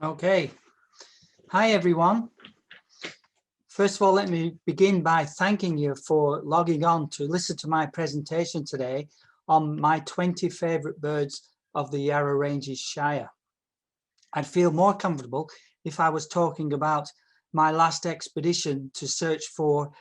Okay. Hi, everyone. First of all, let me begin by thanking you for logging on to listen to my presentation today on my 20 favorite birds of the Yarra Ranges Shire. I'd feel more comfortable if I was talking about my last expedition to search for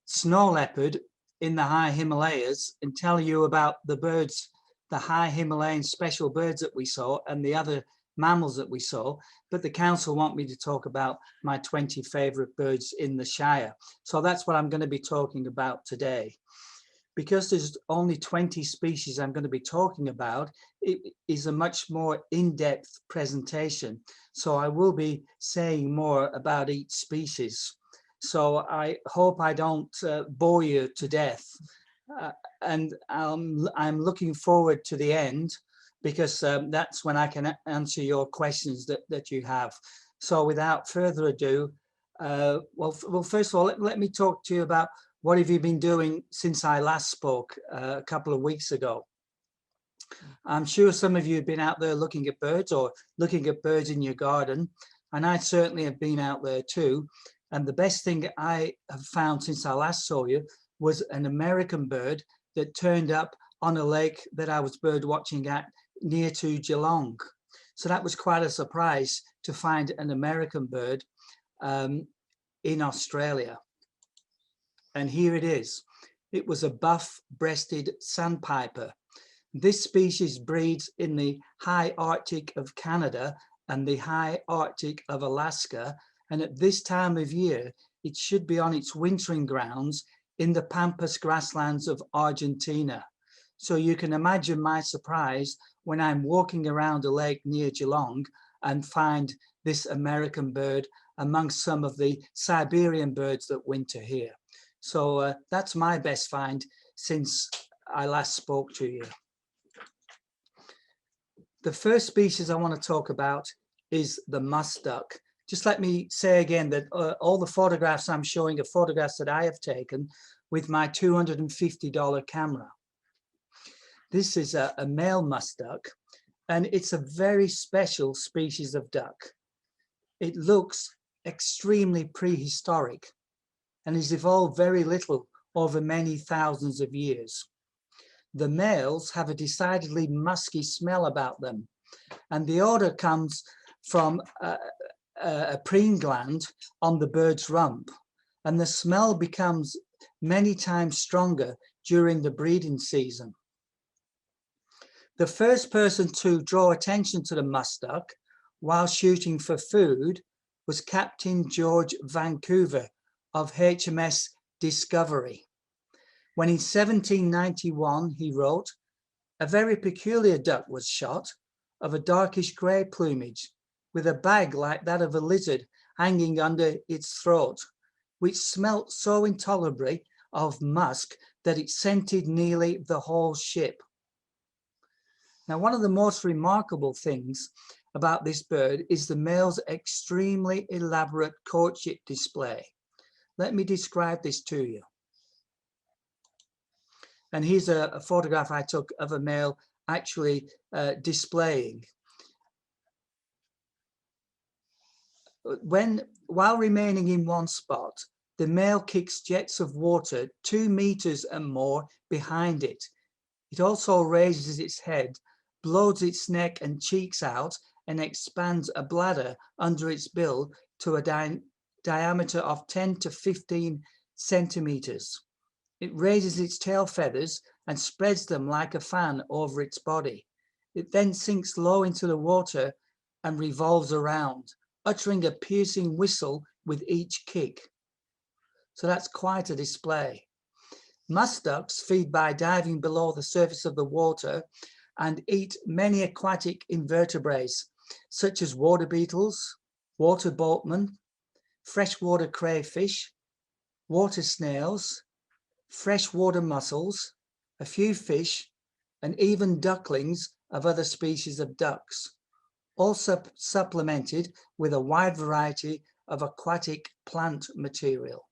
snow leopard in the high Himalayas and tell you about the birds, the high Himalayan special birds that we saw and the other mammals that we saw, but the council want me to talk about my 20 favorite birds in the Shire. So that's what I'm going to be talking about today. Because there's only 20 species I'm going to be talking about, it is a much more in-depth presentation. So I will be saying more about each species. So I hope I don't bore you to death. And I'm looking forward to the end, because that's when I can answer your questions that you have. So without further ado, well, first of all, let me talk to you about what have you been doing since I last spoke a couple of weeks ago. I'm sure some of you have been out there looking at birds or looking at birds in your garden, and I certainly have been out there too. And the best thing I have found since I last saw you was an American bird that turned up on a lake that I was bird watching at near to Geelong. So that was quite a surprise to find an American bird in Australia. And here it is. It was a buff-breasted sandpiper. This species breeds in the high Arctic of Canada and the high Arctic of Alaska. And at this time of year, it should be on its wintering grounds in the Pampas grasslands of Argentina. So you can imagine my surprise when I'm walking around a lake near Geelong and find this American bird amongst some of the Siberian birds that winter here. So that's my best find since I last spoke to you. The first species I want to talk about is the musk duck. Just let me say again that all the photographs I'm showing are photographs that I have taken with my $250 camera. This is a male musk duck, and it's a very special species of duck. It looks extremely prehistoric and has evolved very little over many thousands of years. The males have a decidedly musky smell about them, and the odor comes from a preen gland on the bird's rump, and the smell becomes many times stronger during the breeding season. The first person to draw attention to the musk duck while shooting for food was Captain George Vancouver of HMS Discovery. When in 1791 he wrote, "A very peculiar duck was shot, of a darkish grey plumage, with a bag like that of a lizard hanging under its throat, which smelt so intolerably of musk that it scented nearly the whole ship." Now, one of the most remarkable things about this bird is the male's extremely elaborate courtship display. Let me describe this to you. And here's a photograph I took of a male actually displaying. While remaining in one spot, the male kicks jets of water 2 meters and more behind it. It also raises its head, blows its neck and cheeks out, and expands a bladder under its bill to a diameter of 10 to 15 centimeters. It raises its tail feathers and spreads them like a fan over its body. It then sinks low into the water and revolves around, uttering a piercing whistle with each kick. So that's quite a display. Musk ducks feed by diving below the surface of the water and eat many aquatic invertebrates, such as water beetles, water boatmen, freshwater crayfish, water snails, freshwater mussels, a few fish, and even ducklings of other species of ducks, also supplemented with a wide variety of aquatic plant material.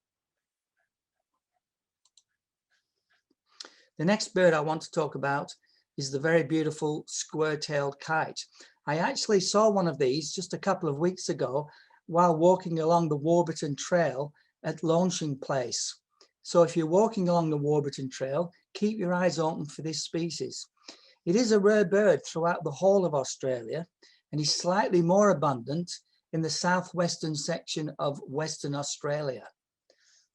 The next bird I want to talk about is the very beautiful square-tailed kite. I actually saw one of these just a couple of weeks ago while walking along the Warburton Trail at Launching Place. So if you're walking along the Warburton Trail, keep your eyes open for this species. It is a rare bird throughout the whole of Australia and is slightly more abundant in the southwestern section of Western Australia.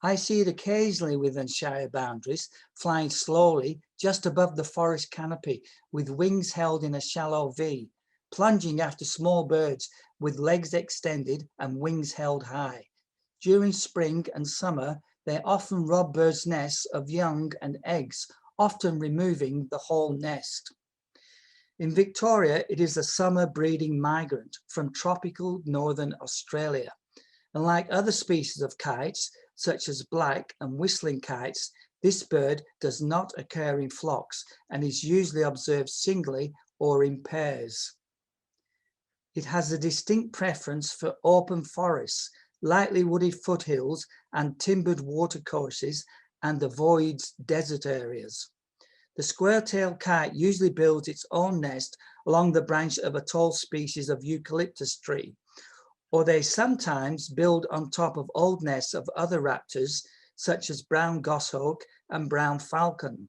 I see it occasionally within Shire boundaries, flying slowly just above the forest canopy with wings held in a shallow V, plunging after small birds with legs extended and wings held high. During spring and summer, they often rob birds' nests of young and eggs, often removing the whole nest. In Victoria, it is a summer breeding migrant from tropical northern Australia. And like other species of kites, such as black and whistling kites, this bird does not occur in flocks and is usually observed singly or in pairs. It has a distinct preference for open forests, lightly wooded foothills and timbered watercourses, and avoids desert areas. The square-tailed kite usually builds its own nest along the branch of a tall species of eucalyptus tree, or they sometimes build on top of old nests of other raptors, such as brown goshawk and brown falcon.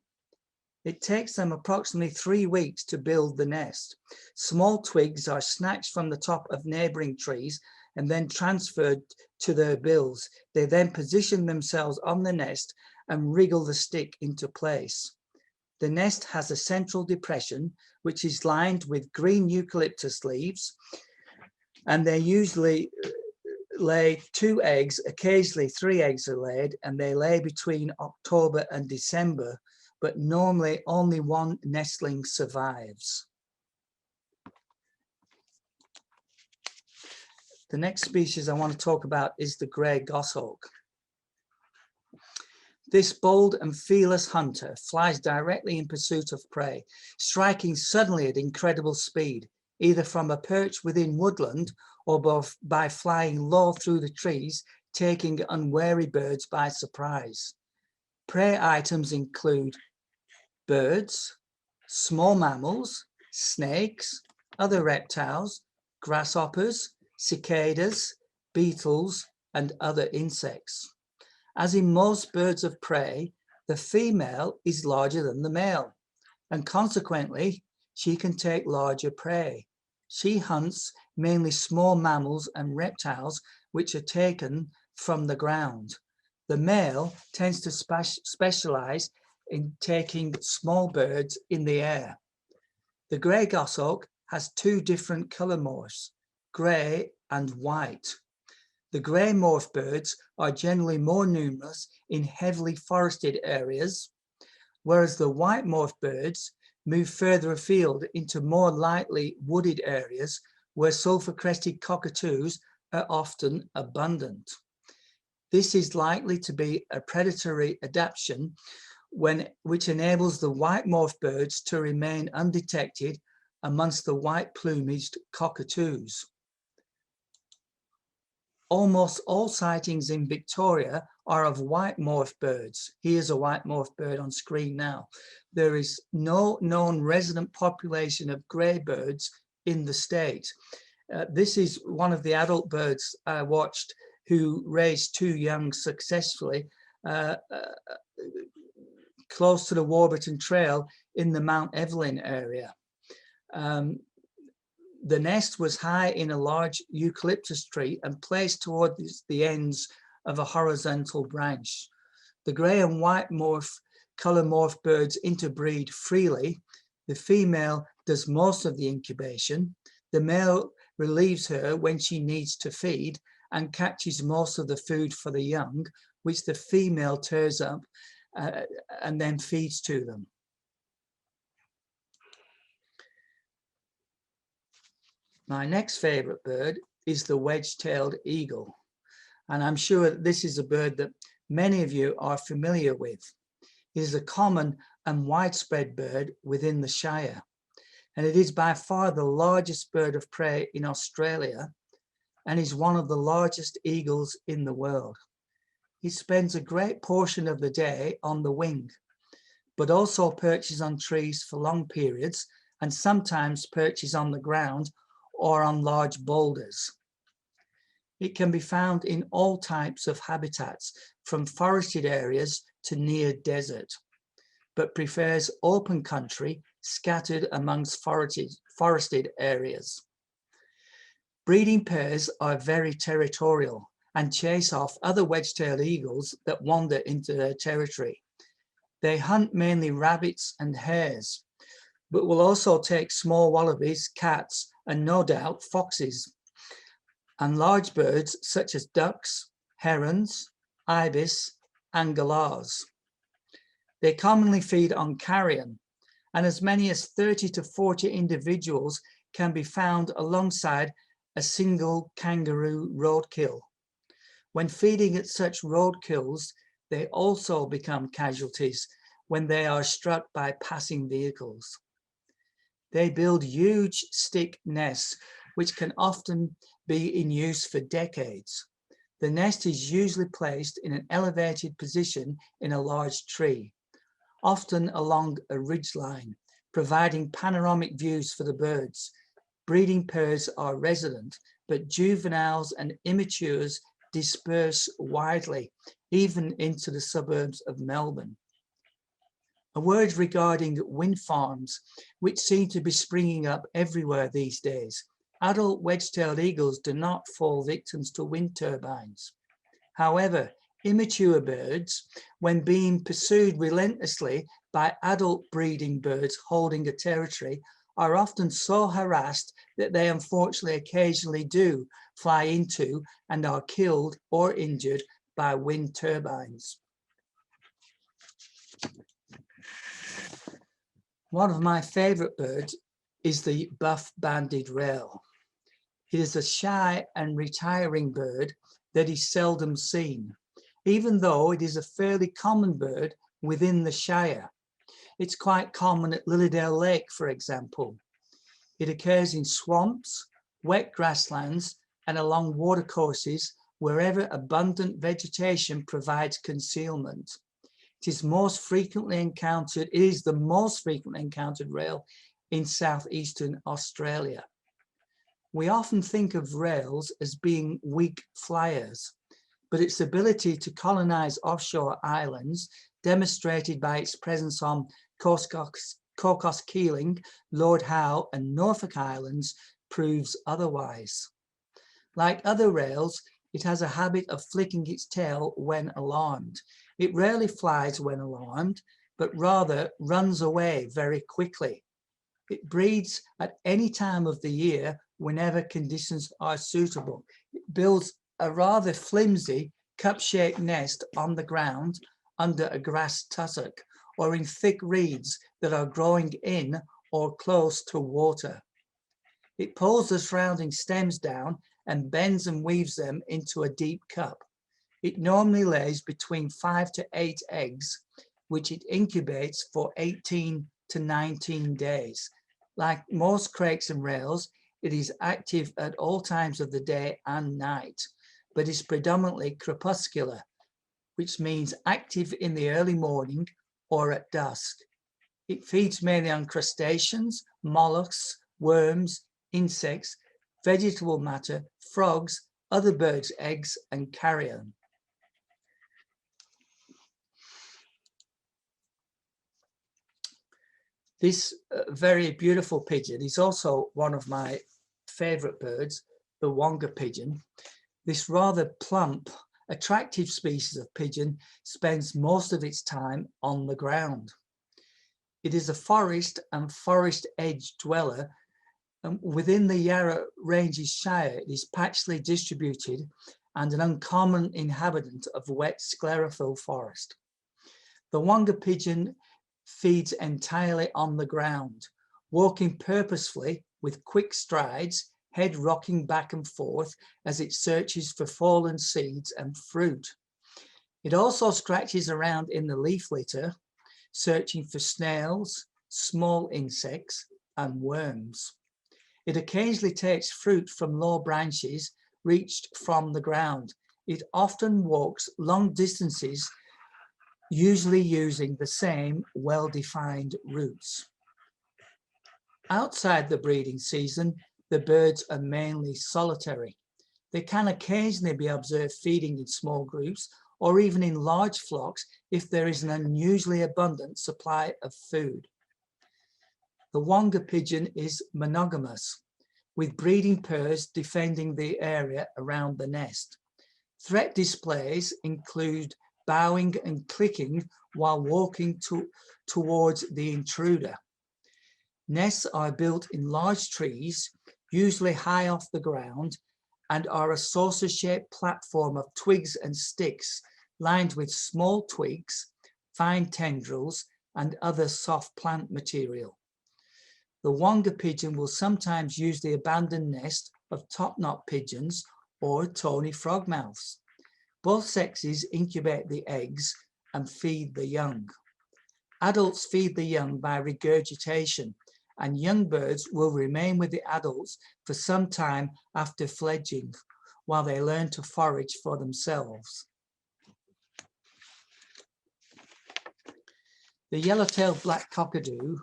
It takes them approximately 3 weeks to build the nest. Small twigs are snatched from the top of neighboring trees and then transferred to their bills. They then position themselves on the nest and wriggle the stick into place. The nest has a central depression, which is lined with green eucalyptus leaves, and they usually lay 2 eggs, occasionally 3 eggs are laid, and they lay between October and December, but normally only 1 nestling survives. The next species I want to talk about is the grey goshawk. This bold and fearless hunter flies directly in pursuit of prey, striking suddenly at incredible speed, either from a perch within woodland or by flying low through the trees, taking unwary birds by surprise. Prey items include birds, small mammals, snakes, other reptiles, grasshoppers, cicadas, beetles, and other insects. As in most birds of prey, the female is larger than the male, and consequently, she can take larger prey. She hunts mainly small mammals and reptiles which are taken from the ground. The male tends to specialize in taking small birds in the air. The grey goshawk has 2 different color morphs, grey and white. The grey morph birds are generally more numerous in heavily forested areas, whereas the white morph birds move further afield into more lightly wooded areas where sulfur-crested cockatoos are often abundant. This is likely to be a predatory adaptation which enables the white morph birds to remain undetected amongst the white plumaged cockatoos. Almost all sightings in Victoria are of white morph birds. Here's a white morph bird on screen now. There is no known resident population of grey birds in the state. This is one of the adult birds I watched who raised 2 young successfully close to the Warburton Trail in the Mount Evelyn area. The nest was high in a large eucalyptus tree and placed towards the ends of a horizontal branch. The grey and white color morph birds interbreed freely. The female does most of the incubation. The male relieves her when she needs to feed and catches most of the food for the young, which the female tears up and then feeds to them. My next favorite bird is the wedge-tailed eagle. And I'm sure that this is a bird that many of you are familiar with. It is a common and widespread bird within the Shire. And it is by far the largest bird of prey in Australia and is one of the largest eagles in the world. It spends a great portion of the day on the wing, but also perches on trees for long periods and sometimes perches on the ground or on large boulders. It can be found in all types of habitats, from forested areas to near desert, but prefers open country scattered amongst forested areas. Breeding pairs are very territorial and chase off other wedge-tailed eagles that wander into their territory. They hunt mainly rabbits and hares, but will also take small wallabies, cats, and no doubt foxes, and large birds such as ducks, herons, ibis, and galahs. They commonly feed on carrion, and as many as 30 to 40 individuals can be found alongside a single kangaroo roadkill. When feeding at such roadkills, they also become casualties when they are struck by passing vehicles. They build huge stick nests, which can often be in use for decades. The nest is usually placed in an elevated position in a large tree, often along a ridgeline, providing panoramic views for the birds. Breeding pairs are resident, but juveniles and immatures disperse widely, even into the suburbs of Melbourne. A word regarding wind farms, which seem to be springing up everywhere these days. Adult wedge-tailed eagles do not fall victims to wind turbines. However, immature birds, when being pursued relentlessly by adult breeding birds holding a territory, are often so harassed that they unfortunately occasionally do fly into and are killed or injured by wind turbines. One of my favorite birds is the buff-banded rail. It is a shy and retiring bird that is seldom seen, even though it is a fairly common bird within the Shire. It's quite common at Lilydale Lake, for example. It occurs in swamps, wet grasslands, and along watercourses wherever abundant vegetation provides concealment. It is the most frequently encountered rail in southeastern Australia. We often think of rails as being weak flyers, but its ability to colonize offshore islands, demonstrated by its presence on Cocos Keeling, Lord Howe, and Norfolk Islands, proves otherwise. Like other rails, it has a habit of flicking its tail when alarmed. It rarely flies when alarmed, but rather runs away very quickly. It breeds at any time of the year whenever conditions are suitable. It builds a rather flimsy, cup-shaped nest on the ground under a grass tussock or in thick reeds that are growing in or close to water. It pulls the surrounding stems down and bends and weaves them into a deep cup. It normally lays between 5 to 8 eggs, which it incubates for 18 to 19 days. Like most crakes and rails, it is active at all times of the day and night, but is predominantly crepuscular, which means active in the early morning or at dusk. It feeds mainly on crustaceans, mollusks, worms, insects, vegetable matter, frogs, other birds' eggs, and carrion. This very beautiful pigeon is also one of my favorite birds, the wonga pigeon. This rather plump, attractive species of pigeon spends most of its time on the ground. It is a forest and forest edge dweller, and within the Yarra Ranges Shire, it is patchily distributed and an uncommon inhabitant of wet sclerophyll forest. The wonga pigeon feeds entirely on the ground, walking purposefully with quick strides, head rocking back and forth as it searches for fallen seeds and fruit. It also scratches around in the leaf litter, searching for snails, small insects, and worms. It occasionally takes fruit from low branches reached from the ground. It often walks long distances usually using the same well-defined routes. Outside the breeding season, the birds are mainly solitary. They can occasionally be observed feeding in small groups or even in large flocks if there is an unusually abundant supply of food. The Wonga pigeon is monogamous, with breeding pairs defending the area around the nest. Threat displays include bowing and clicking while walking towards the intruder. Nests are built in large trees, usually high off the ground, and are a saucer-shaped platform of twigs and sticks lined with small twigs, fine tendrils, and other soft plant material. The Wonga pigeon will sometimes use the abandoned nest of top-knot pigeons or tawny frogmouths. Both sexes incubate the eggs and feed the young. Adults feed the young by regurgitation, and young birds will remain with the adults for some time after fledging, while they learn to forage for themselves. The yellow-tailed black cockadoo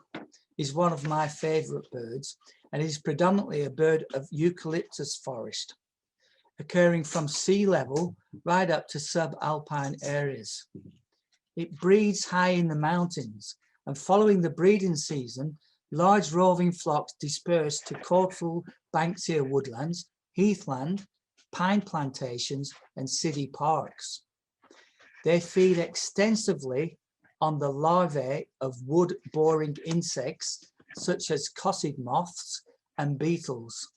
is one of my favourite birds, and is predominantly a bird of eucalyptus forest, occurring from sea level right up to subalpine areas. It breeds high in the mountains, and following the breeding season, large roving flocks disperse to coastal Banksia woodlands, heathland, pine plantations, and city parks. They feed extensively on the larvae of wood-boring insects, such as cossid moths and beetles.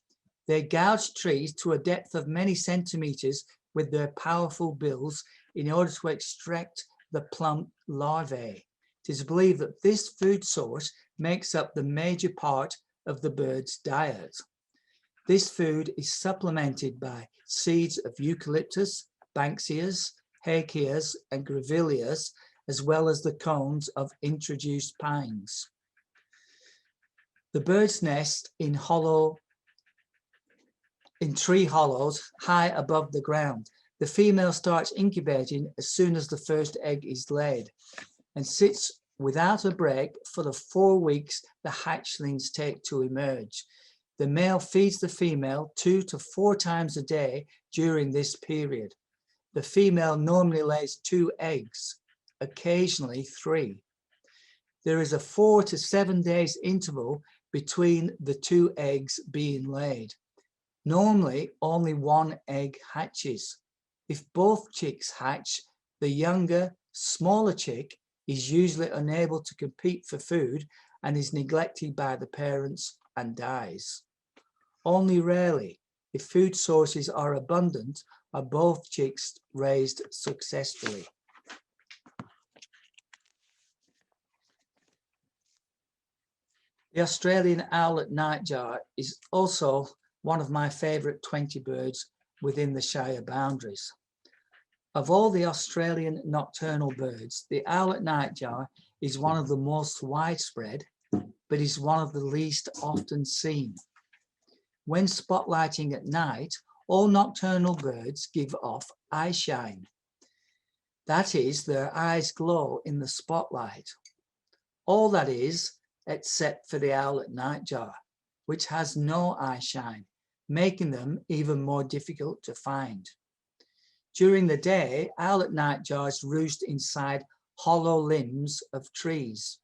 They gouge trees to a depth of many centimeters with their powerful bills in order to extract the plump larvae. It is believed that this food source makes up the major part of the bird's diet. This food is supplemented by seeds of eucalyptus, Banksias, Hakeas, and Grevilleas, as well as the cones of introduced pines. The birds nest in tree hollows high above the ground. The female starts incubating as soon as the first egg is laid and sits without a break for the 4 weeks the hatchlings take to emerge. The male feeds the female 2 to 4 times a day during this period. The female normally lays 2 eggs, occasionally 3. There is a 4 to 7 days interval between the 2 eggs being laid. Normally, only 1 egg hatches. If both chicks hatch, the younger, smaller chick is usually unable to compete for food and is neglected by the parents and dies. Only rarely, if food sources are abundant, are both chicks raised successfully. The Australian owlet nightjar is also one of my favourite 20 birds within the Shire boundaries. Of all the Australian nocturnal birds, the owlet nightjar is one of the most widespread, but is one of the least often seen. When spotlighting at night, all nocturnal birds give off eye shine. That is, their eyes glow in the spotlight. All that is, except for the owlet nightjar, which has no eye shine, making them even more difficult to find. During the day, owlet nightjars roost inside hollow limbs of trees.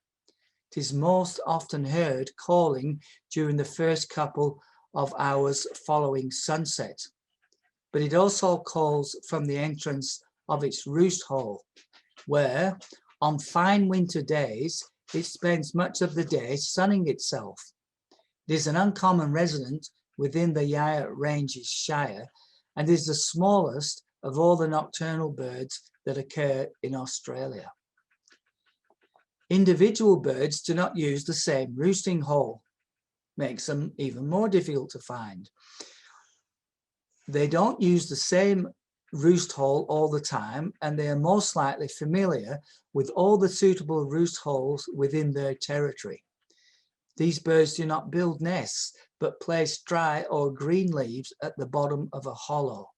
It is most often heard calling during the first couple of hours following sunset, but it also calls from the entrance of its roost hole, where, on fine winter days, it spends much of the day sunning itself. It is an uncommon resident within the Yarra Ranges Shire and is the smallest of all the nocturnal birds that occur in Australia. Individual birds do not use the same roosting hole, makes them even more difficult to find. They don't use the same roost hole all the time, and they are most likely familiar with all the suitable roost holes within their territory. These birds do not build nests, but place dry or green leaves at the bottom of a hollow.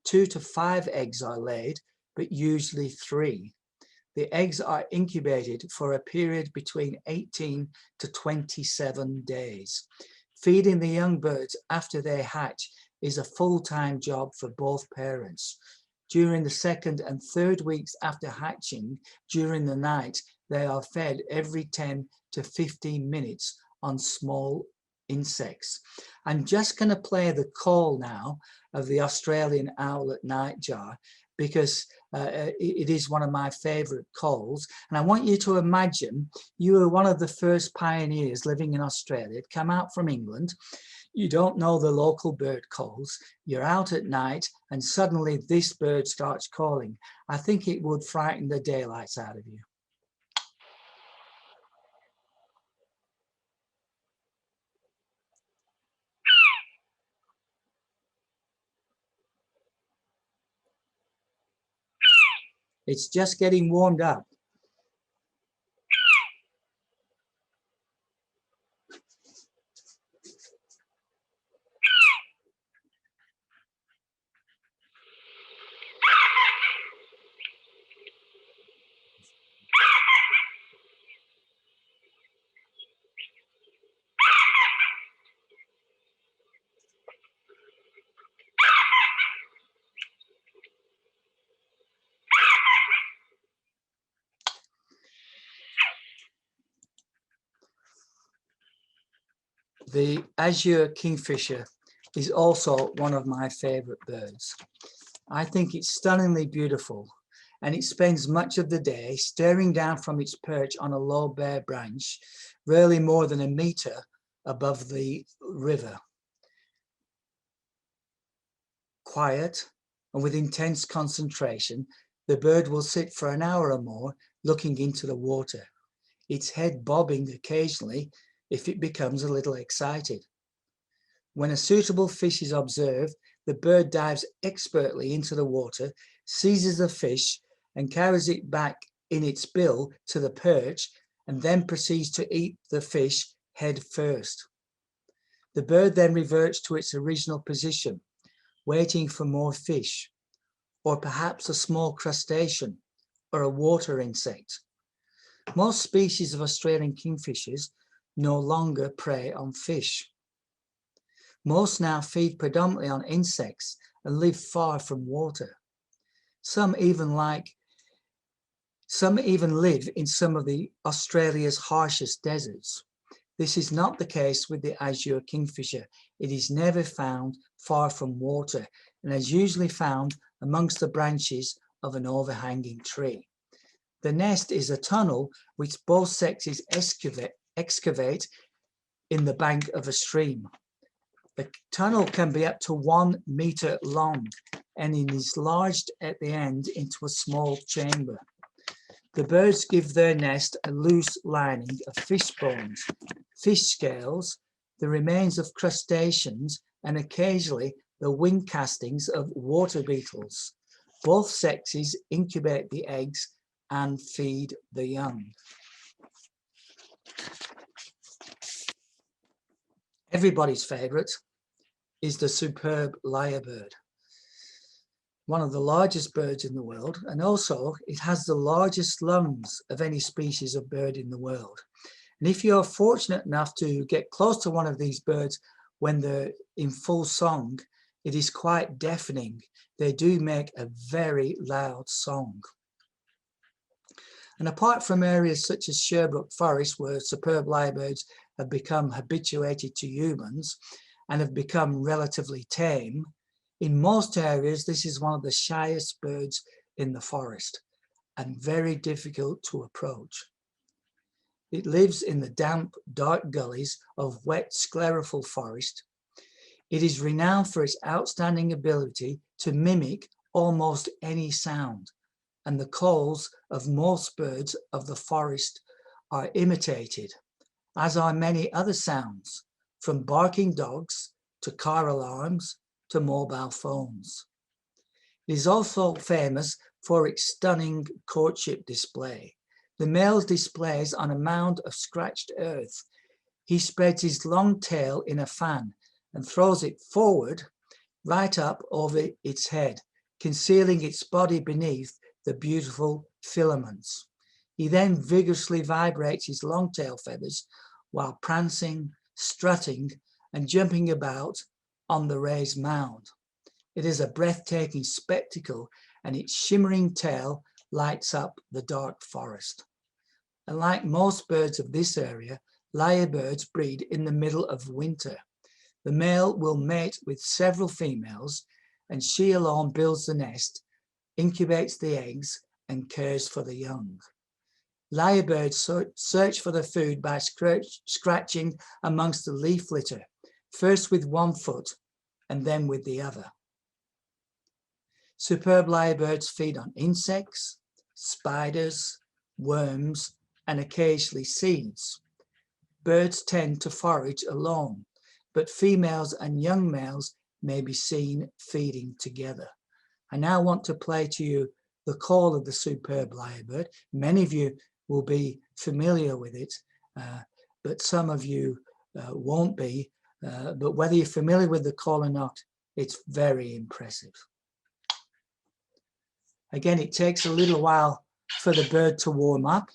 2 to 5 eggs are laid, but usually 3. the eggs are incubated for a period between 18 to 27 days. Feeding the young birds after they hatch is a full-time job for both parents. During the second and third weeks after hatching, during the night, they are fed every 10 to 15 minutes on small insects. I'm just going to play the call now of the Australian owlet nightjar because it is one of my favorite calls. And I want you to imagine you were one of the first pioneers living in Australia, come out from England. You don't know the local bird calls. You're out at night and suddenly this bird starts calling. I think it would frighten the daylights out of you. It's just getting warmed up. The azure kingfisher is also one of my favorite birds. I think it's stunningly beautiful, and it spends much of the day staring down from its perch on a low bare branch, rarely more than a meter above the river. Quiet and with intense concentration, the bird will sit for an hour or more looking into the water, its head bobbing occasionally if it becomes a little excited. When a suitable fish is observed, the bird dives expertly into the water, seizes the fish and carries it back in its bill to the perch, and then proceeds to eat the fish head first. The bird then reverts to its original position, waiting for more fish, or perhaps a small crustacean or a water insect. Most species of Australian kingfishers no longer prey on fish. Most now feed predominantly on insects and live far from water. Some even live in some of Australia's harshest deserts. This is not the case with the azure kingfisher. It is never found far from water and is usually found amongst the branches of an overhanging tree. The nest is a tunnel which both sexes excavate in the bank of a stream. The tunnel can be up to 1 meter long and it is enlarged at the end into a small chamber. The birds give their nest a loose lining of fish bones, fish scales, the remains of crustaceans, and occasionally the wing castings of water beetles. Both sexes incubate the eggs and feed the young. Everybody's favorite is the superb lyrebird, one of the largest birds in the world, and also it has the largest lungs of any species of bird in the world. And if you're fortunate enough to get close to one of these birds when they're in full song, it is quite deafening. They do make a very loud song. And apart from areas such as Sherbrooke Forest, where superb lyrebirds have become habituated to humans and have become relatively tame, in most areas, this is one of the shyest birds in the forest and very difficult to approach. It lives in the damp, dark gullies of wet sclerophyll forest. It is renowned for its outstanding ability to mimic almost any sound, and the calls of most birds of the forest are imitated, as are many other sounds, from barking dogs to car alarms to mobile phones. It is also famous for its stunning courtship display. The male displays on a mound of scratched earth. He spreads his long tail in a fan and throws it forward right up over its head, concealing its body beneath the beautiful filaments. He then vigorously vibrates his long tail feathers while prancing, strutting, and jumping about on the raised mound. It is a breathtaking spectacle, and its shimmering tail lights up the dark forest. And like most birds of this area, lyrebirds breed in the middle of winter. The male will mate with several females, and she alone builds the nest, incubates the eggs, and cares for the young. Lyrebirds search for the food by scratching amongst the leaf litter, first with one foot and then with the other. Superb lyrebirds feed on insects, spiders, worms, and occasionally seeds. Birds tend to forage alone, but females and young males may be seen feeding together. I now want to play to you the call of the superb lyrebird. Many of you will be familiar with it, but some of you won't be. But whether you're familiar with the call or not, it's very impressive. Again, it takes a little while for the bird to warm up.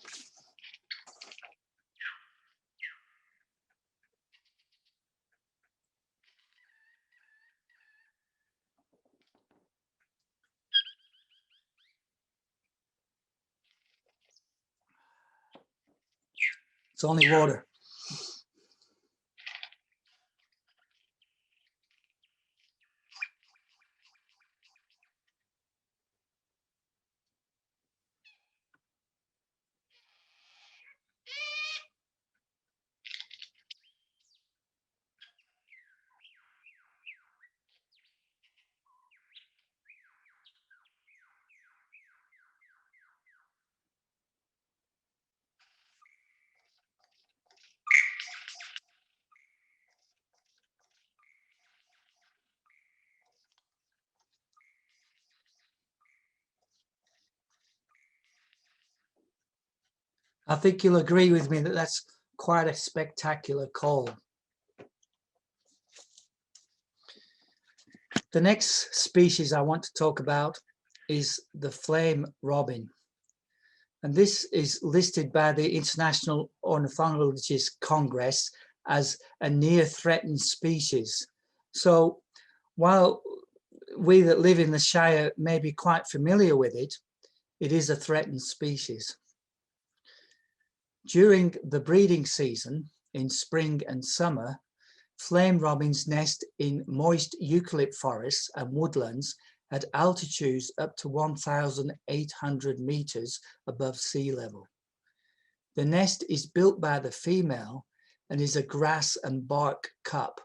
It's only water. I think you'll agree with me that that's quite a spectacular call. The next species I want to talk about is the flame robin. And this is listed by the International Ornithologists Congress as a near threatened species. So while we that live in the Shire may be quite familiar with it, it is a threatened species. During the breeding season in spring and summer, flame robins nest in moist eucalypt forests and woodlands at altitudes up to 1,800 meters above sea level. The nest is built by the female and is a grass and bark cup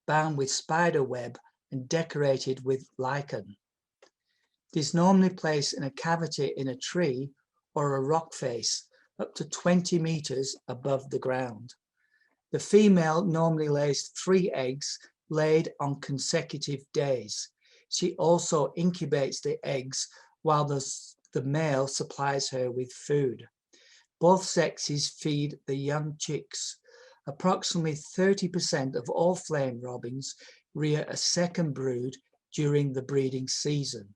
bound with spider web and decorated with lichen. It is normally placed in a cavity in a tree or a rock face up to 20 meters above the ground. The female normally lays 3 eggs laid on consecutive days. She also incubates the eggs while the male supplies her with food. Both sexes feed the young chicks. Approximately 30% of all flame robins rear a second brood during the breeding season.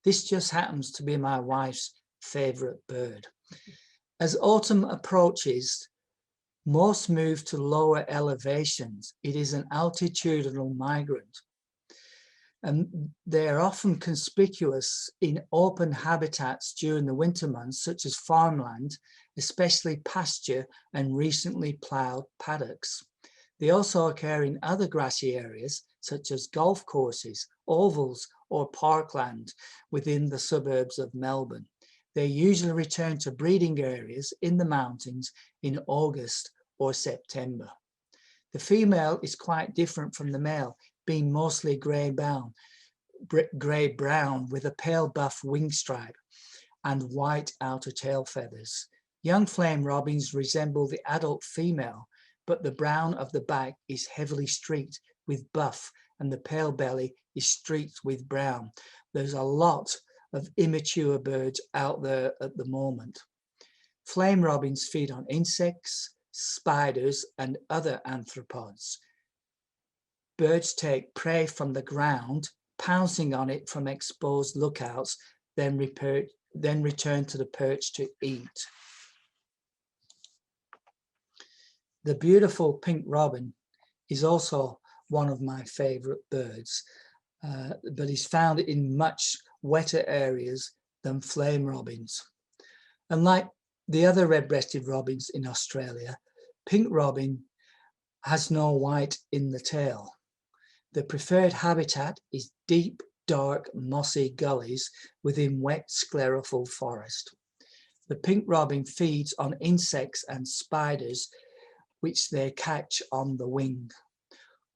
This just happens to be my wife's favorite bird. As autumn approaches, most move to lower elevations. It is an altitudinal migrant. And they are often conspicuous in open habitats during the winter months, such as farmland, especially pasture and recently ploughed paddocks. They also occur in other grassy areas, such as golf courses, ovals, or parkland within the suburbs of Melbourne. They usually return to breeding areas in the mountains in August or September. The female is quite different from the male, being mostly grey-brown with a pale buff wing stripe and white outer tail feathers. Young flame robins resemble the adult female, but the brown of the back is heavily streaked with buff and the pale belly is streaked with brown. There's a lot of immature birds out there at the moment. Flame robins feed on insects, spiders, and other arthropods. Birds take prey from the ground, pouncing on it from exposed lookouts, then then return to the perch to eat. The beautiful pink robin is also one of my favorite birds, but is found in much wetter areas than flame robins. Unlike the other red-breasted robins in Australia, pink robin has no white in the tail. The preferred habitat is deep, dark, mossy gullies within wet sclerophyll forest. The pink robin feeds on insects and spiders which they catch on the wing.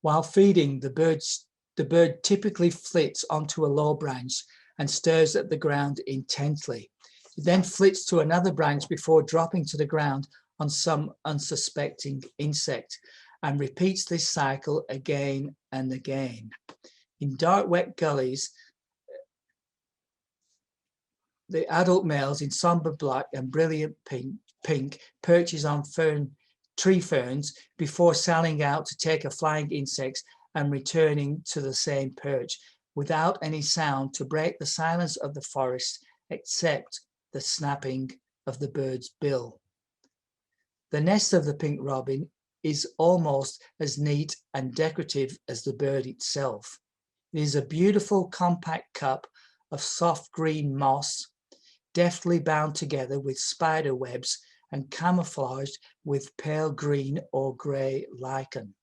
While feeding, the bird typically flits onto a low branch and stares at the ground intently. It then flits to another branch before dropping to the ground on some unsuspecting insect, and repeats this cycle again and again. In dark, wet gullies, the adult males in somber black and brilliant pink perches on tree ferns before sailing out to take a flying insect and returning to the same perch without any sound to break the silence of the forest except the snapping of the bird's bill. The nest of the pink robin is almost as neat and decorative as the bird itself. It is a beautiful compact cup of soft green moss, deftly bound together with spider webs and camouflaged with pale green or grey lichen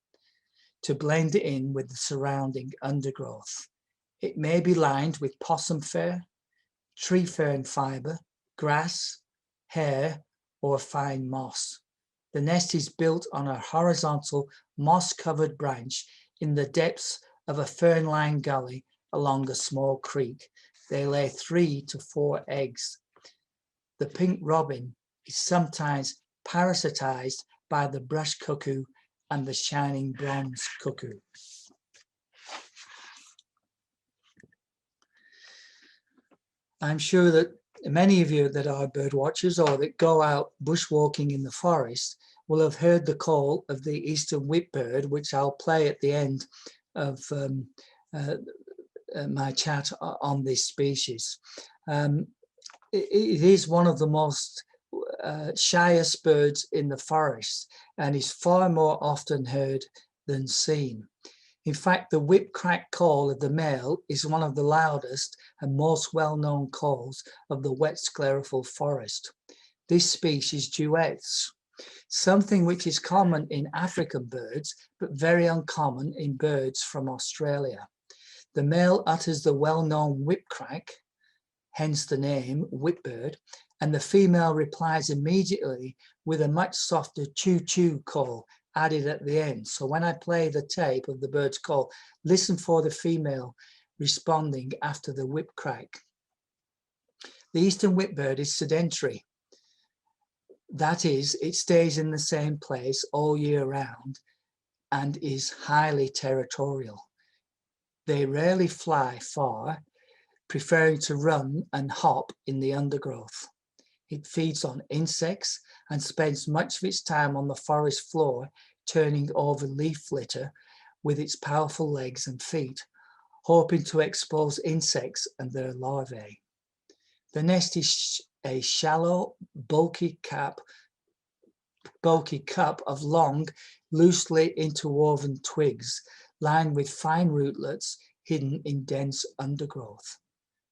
to blend in with the surrounding undergrowth. It may be lined with possum fur, tree fern fibre, grass, hair, or fine moss. The nest is built on a horizontal moss-covered branch in the depths of a fern-lined gully along a small creek. They lay 3 to 4 eggs. The pink robin is sometimes parasitized by the brush cuckoo and the shining bronze cuckoo. I'm sure that many of you that are bird watchers or that go out bushwalking in the forest will have heard the call of the eastern whipbird, which I'll play at the end of my chat on this species. It is one of the most shyest birds in the forest and is far more often heard than seen. In fact, the whip-crack call of the male is one of the loudest and most well-known calls of the wet sclerophyll forest. This species duets, something which is common in African birds, but very uncommon in birds from Australia. The male utters the well-known whip-crack, hence the name whipbird, and the female replies immediately with a much softer choo-choo call added at the end. So when I play the tape of the bird's call, listen for the female responding after the whip crack. The eastern whipbird is sedentary. That is, it stays in the same place all year round and is highly territorial. They rarely fly far, preferring to run and hop in the undergrowth. It feeds on insects and spends much of its time on the forest floor, turning over leaf litter with its powerful legs and feet, hoping to expose insects and their larvae. The nest is a shallow, bulky cup of long, loosely interwoven twigs, lined with fine rootlets hidden in dense undergrowth.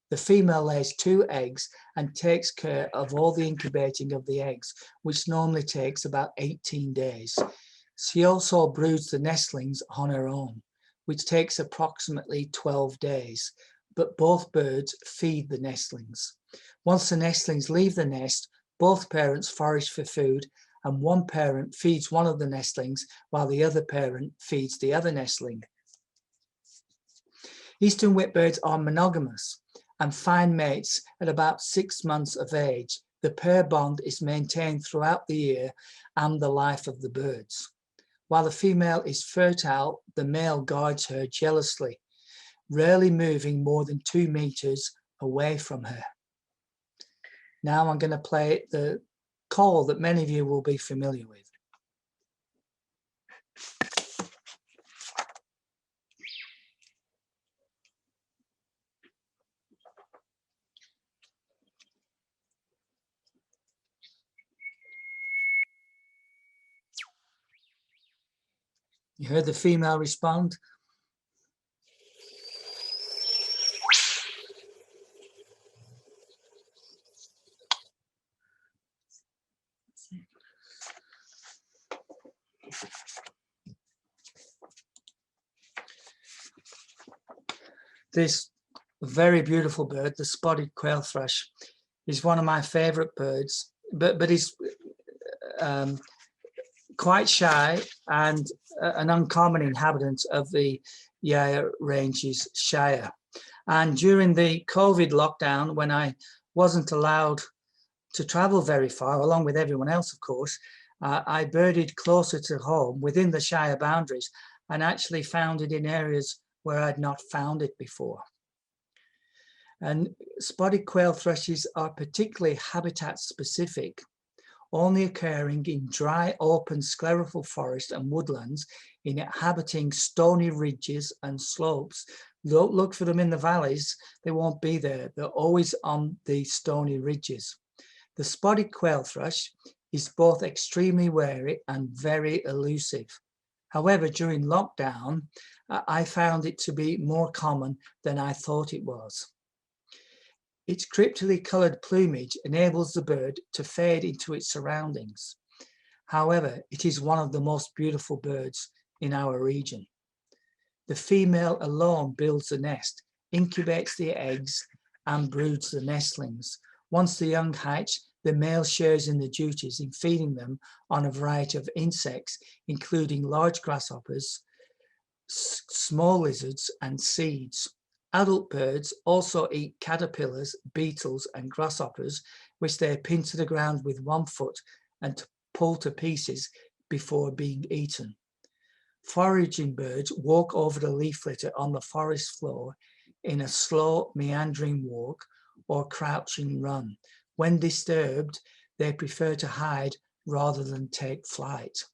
The female lays 2 eggs and takes care of all the incubating of the eggs, which normally takes about 18 days. She also broods the nestlings on her own, which takes approximately 12 days, but both birds feed the nestlings. Once the nestlings leave the nest, both parents forage for food, and one parent feeds one of the nestlings while the other parent feeds the other nestling. Eastern whipbirds are monogamous and find mates at about 6 months of age. The pair bond is maintained throughout the year and the life of the birds. While the female is fertile, the male guards her jealously, rarely moving more than 2 meters away from her. Now I'm going to play the call that many of you will be familiar with. heard the female respond. This very beautiful bird, the spotted quail thrush, is one of my favorite birds, but is quite shy and an uncommon inhabitant of the Yarra Ranges Shire. And during the COVID lockdown, when I wasn't allowed to travel very far, along with everyone else, of course, I birded closer to home within the Shire boundaries and actually found it in areas where I'd not found it before. And spotted quail thrushes are particularly habitat specific, only occurring in dry, open sclerophyll forest and woodlands, inhabiting stony ridges and slopes. Don't look for them in the valleys, they won't be there. They're always on the stony ridges. The spotted quail thrush is both extremely wary and very elusive. However, during lockdown, I found it to be more common than I thought it was. Its cryptically coloured plumage enables the bird to fade into its surroundings. However, it is one of the most beautiful birds in our region. The female alone builds the nest, incubates the eggs, and broods the nestlings. Once the young hatch, the male shares in the duties in feeding them on a variety of insects, including large grasshoppers, small lizards, and seeds. Adult birds also eat caterpillars, beetles, and grasshoppers, which they pin to the ground with one foot and pull to pieces before being eaten. Foraging birds walk over the leaf litter on the forest floor in a slow, meandering walk or crouching run. When disturbed, they prefer to hide rather than take flight.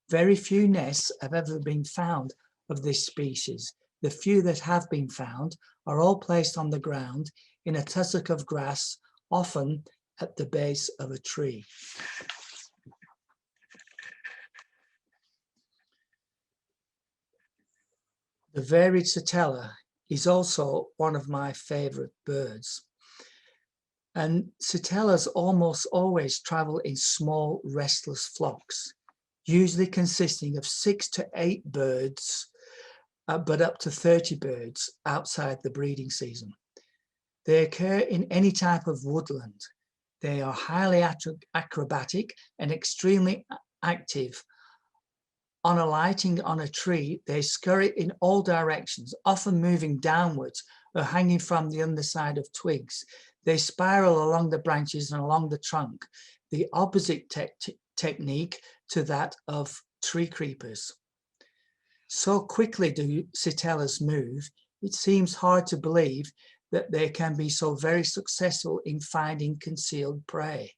Very few nests have ever been found of this species. The few that have been found are all placed on the ground in a tussock of grass, often at the base of a tree. The varied Sitella is also one of my favorite birds. And Sitellas almost always travel in small, restless flocks, usually consisting of 6 to 8 birds, but up to 30 birds outside the breeding season. They occur in any type of woodland. They are highly acrobatic and extremely active. On alighting on a tree, they scurry in all directions, often moving downwards or hanging from the underside of twigs. They spiral along the branches and along the trunk, the opposite technique to that of tree creepers. So quickly do Sitellas move, it seems hard to believe that they can be so very successful in finding concealed prey.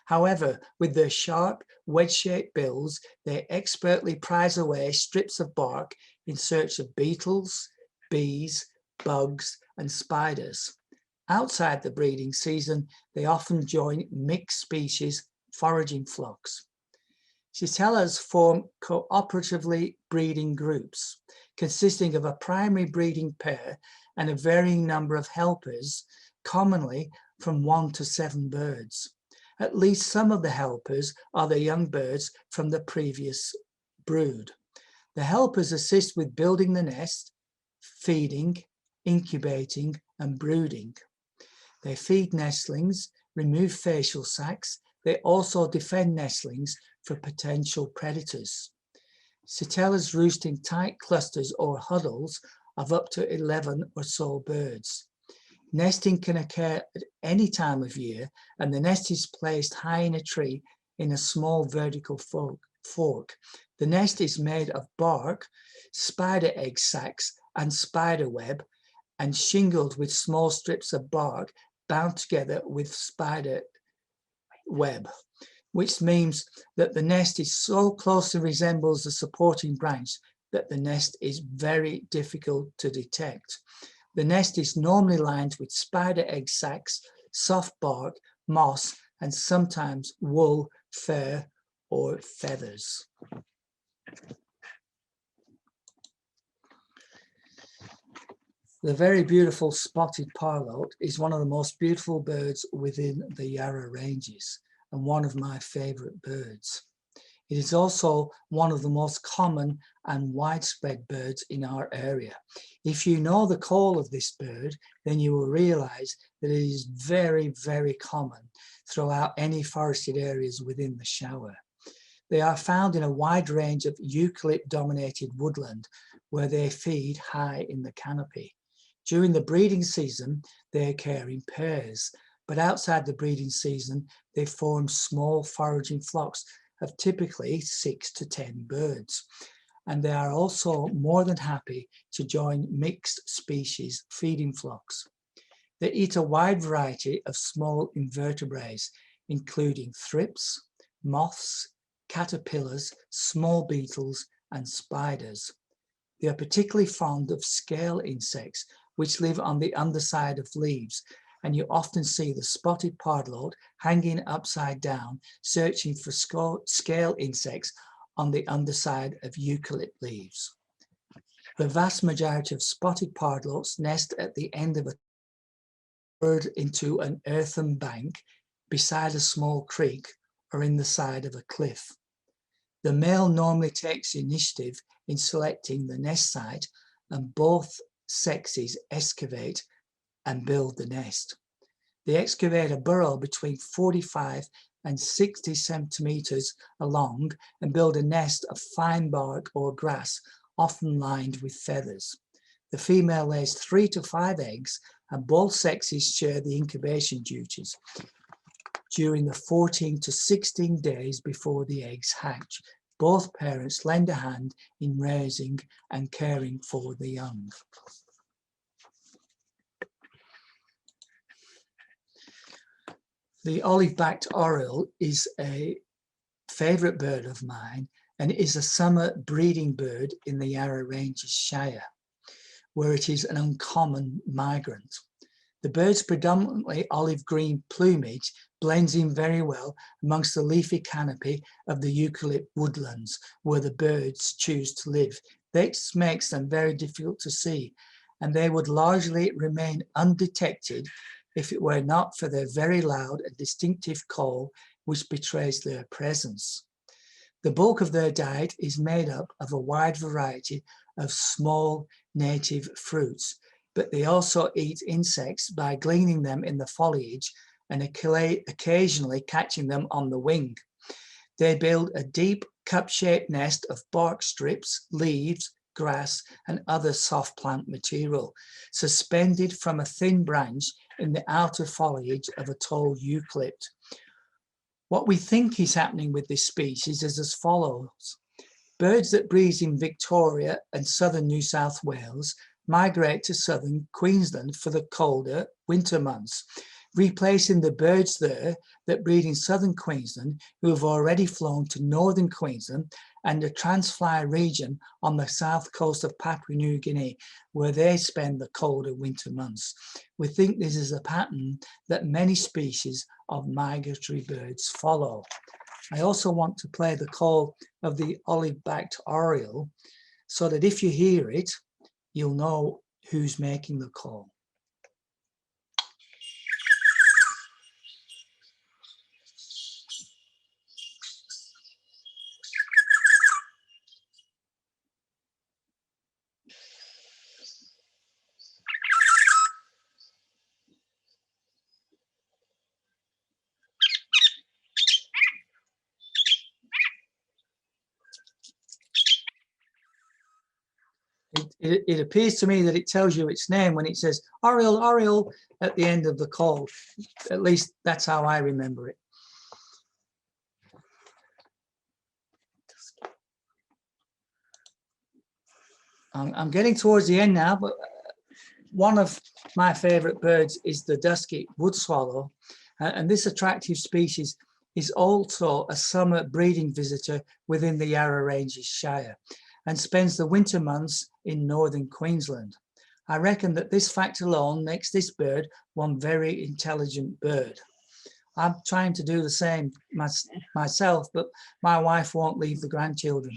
However, with their sharp, wedge-shaped bills, they expertly prize away strips of bark in search of beetles, bees, bugs, and spiders. Outside the breeding season, they often join mixed species foraging flocks. Sitellas form cooperatively breeding groups, consisting of a primary breeding pair and a varying number of helpers, commonly from 1 to 7 birds. At least some of the helpers are the young birds from the previous brood. The helpers assist with building the nest, feeding, incubating, and brooding. They feed nestlings, remove facial sacs. They also defend nestlings for potential predators. Sitellas roost in tight clusters or huddles of up to 11 or so birds. Nesting can occur at any time of year, and the nest is placed high in a tree in a small vertical fork. The nest is made of bark, spider egg sacs, and spider web, and shingled with small strips of bark bound together with spider web, which means that the nest is so closely resembles the supporting branch that the nest is very difficult to detect. The nest is normally lined with spider egg sacs, soft bark, moss, and sometimes wool, fur, or feathers. The very beautiful spotted parrot is one of the most beautiful birds within the Yarra Ranges and one of my favourite birds. It is also one of the most common and widespread birds in our area. If you know the call of this bird, then you will realise that it is very, very common throughout any forested areas within the Shower. They are found in a wide range of eucalypt-dominated woodland where they feed high in the canopy. During the breeding season, they occur in pairs, but outside the breeding season, they form small foraging flocks of typically 6 to 10 birds. And they are also more than happy to join mixed species feeding flocks. They eat a wide variety of small invertebrates, including thrips, moths, caterpillars, small beetles, and spiders. They are particularly fond of scale insects, which live on the underside of leaves, and you often see the spotted pardalote hanging upside down, searching for scale insects on the underside of eucalypt leaves. The vast majority of spotted pardalotes nest at the end of a bird into an earthen bank beside a small creek or in the side of a cliff. The male normally takes initiative in selecting the nest site, and both sexes excavate and build the nest. They excavate a burrow between 45 and 60 centimeters along and build a nest of fine bark or grass, often lined with feathers. The female lays 3 to 5 eggs, and both sexes share the incubation duties during the 14 to 16 days before the eggs hatch. Both parents lend a hand in raising and caring for the young. The olive-backed oriole is a favourite bird of mine and is a summer breeding bird in the Yarra Ranges Shire, where it is an uncommon migrant. The bird's predominantly olive green plumage blends in very well amongst the leafy canopy of the eucalypt woodlands where the birds choose to live. This makes them very difficult to see, and they would largely remain undetected if it were not for their very loud and distinctive call, which betrays their presence. The bulk of their diet is made up of a wide variety of small native fruits, but they also eat insects by gleaning them in the foliage and occasionally catching them on the wing. They build a deep cup-shaped nest of bark strips, leaves, grass, and other soft plant material, suspended from a thin branch in the outer foliage of a tall eucalypt. What we think is happening with this species is as follows. Birds that breed in Victoria and southern New South Wales migrate to southern Queensland for the colder winter months, replacing the birds there that breed in southern Queensland who have already flown to northern Queensland and the Transfly region on the south coast of Papua New Guinea, where they spend the colder winter months. We think this is a pattern that many species of migratory birds follow. I also want to play the call of the olive-backed oriole so that if you hear it, you'll know who's making the call. It appears to me that it tells you its name when it says oriole, oriole at the end of the call. At least that's how I remember it. I'm getting towards the end now, but one of my favorite birds is the dusky wood swallow. And this attractive species is also a summer breeding visitor within the Yarra Ranges Shire and spends the winter months in northern Queensland. I reckon that this fact alone makes this bird one very intelligent bird. I'm trying to do the same myself, but my wife won't leave the grandchildren.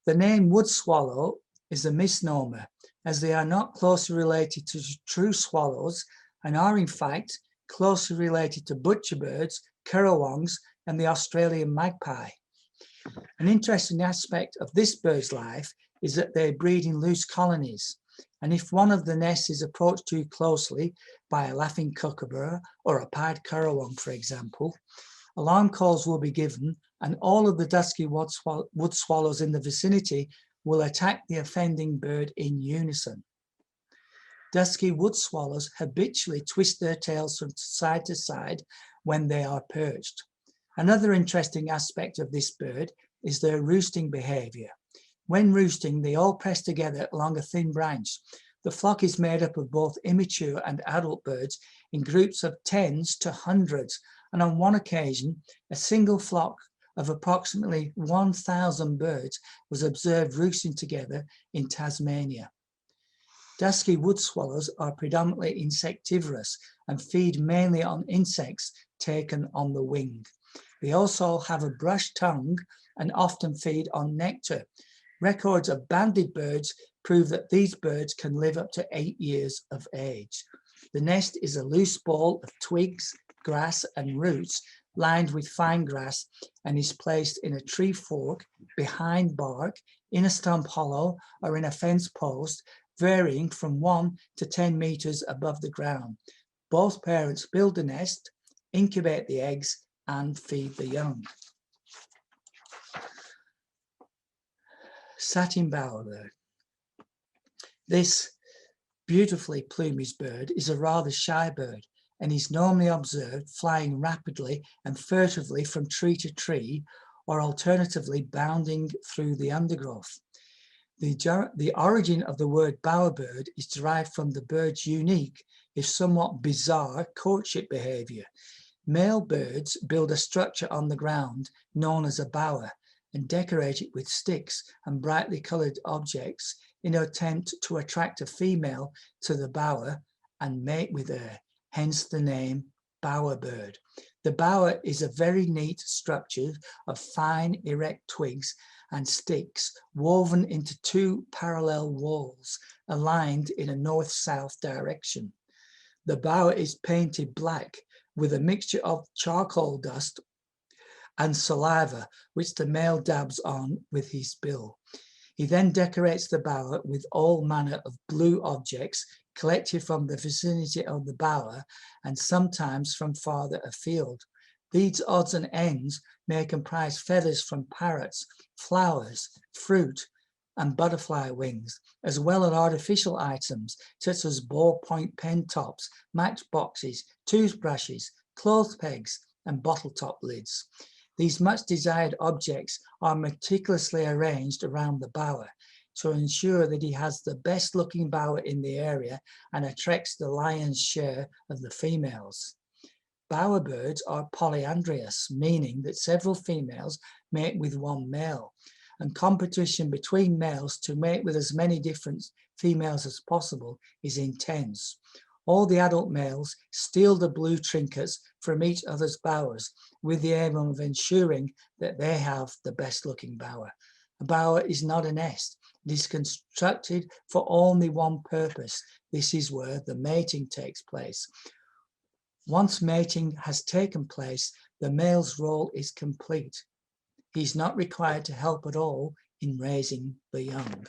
The name wood swallow is a misnomer. as they are not closely related to true swallows and are in fact closely related to butcherbirds, currawongs, and the Australian magpie. An interesting aspect of this bird's life is that they breed in loose colonies, and if one of the nests is approached too closely by a laughing kookaburra or a pied currawong, for example, alarm calls will be given and all of the dusky wood swallows in the vicinity will attack the offending bird in unison. Dusky wood swallows habitually twist their tails from side to side when they are perched. Another interesting aspect of this bird is their roosting behavior. When roosting, they all press together along a thin branch. The flock is made up of both immature and adult birds in groups of tens to hundreds, and on one occasion, a single flock of approximately 1,000 birds was observed roosting together in Tasmania. Dusky wood swallows are predominantly insectivorous and feed mainly on insects taken on the wing. They also have a brushed tongue and often feed on nectar. Records of banded birds prove that these birds can live up to 8 years of age. The nest is a loose ball of twigs, grass, and roots lined with fine grass and is placed in a tree fork, behind bark, in a stump hollow, or in a fence post, varying from 1 to 10 meters above the ground. Both parents build the nest, incubate the eggs, and feed the young. Satin bowerbird. This beautifully plumaged bird is a rather shy bird and is normally observed flying rapidly and furtively from tree to tree, or alternatively bounding through the undergrowth. The origin of the word bowerbird is derived from the bird's unique, if somewhat bizarre, courtship behavior. Male birds build a structure on the ground known as a bower and decorate it with sticks and brightly colored objects in an attempt to attract a female to the bower and mate with her, hence the name bowerbird. The bower is a very neat structure of fine erect twigs and sticks woven into 2 parallel walls aligned in a north-south direction. The bower is painted black with a mixture of charcoal dust and saliva, which the male dabs on with his bill. He then decorates the bower with all manner of blue objects collected from the vicinity of the bower and sometimes from farther afield. These odds and ends may comprise feathers from parrots, flowers, fruit, and butterfly wings, as well as artificial items such as ballpoint pen tops, matchboxes, toothbrushes, clothes pegs, and bottle top lids. These much desired objects are meticulously arranged around the bower to ensure that he has the best looking bower in the area and attracts the lion's share of the females. Bowerbirds are polyandrous, meaning that several females mate with one male, and competition between males to mate with as many different females as possible is intense. All the adult males steal the blue trinkets from each other's bowers with the aim of ensuring that they have the best looking bower. A bower is not a nest. It is constructed for only one purpose. This is where the mating takes place. Once mating has taken place, the male's role is complete. He is not required to help at all in raising the young.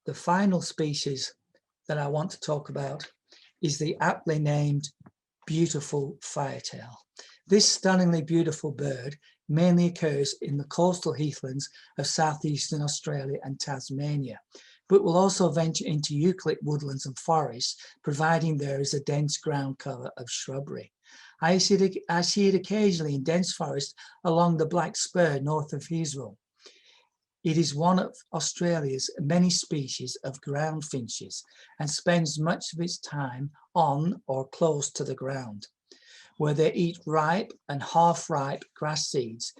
The final species that I want to talk about is the aptly named beautiful firetail. This stunningly beautiful bird mainly occurs in the coastal heathlands of southeastern Australia and Tasmania, but will also venture into eucalypt woodlands and forests, providing there is a dense ground cover of shrubbery. I see it occasionally in dense forest along the Black Spur north of Heathrow. It is one of Australia's many species of ground finches and spends much of its time on or close to the ground, where they eat ripe and half-ripe grass seeds,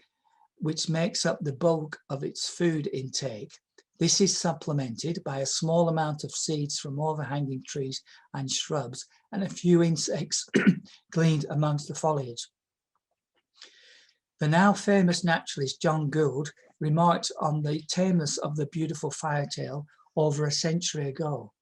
which makes up the bulk of its food intake. This is supplemented by a small amount of seeds from overhanging trees and shrubs and a few insects gleaned amongst the foliage. The now famous naturalist John Gould remarked on the tameness of the beautiful firetail over a century ago.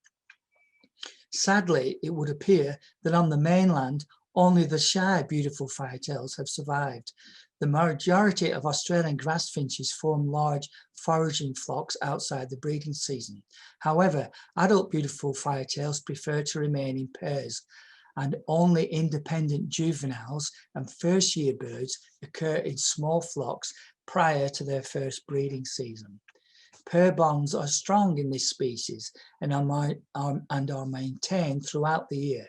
Sadly, it would appear that on the mainland, only the shy beautiful firetails have survived. The majority of Australian grass finches form large foraging flocks outside the breeding season. However, adult beautiful firetails prefer to remain in pairs, and only independent juveniles and first-year birds occur in small flocks prior to their first breeding season. Pair bonds are strong in this species and are maintained throughout the year,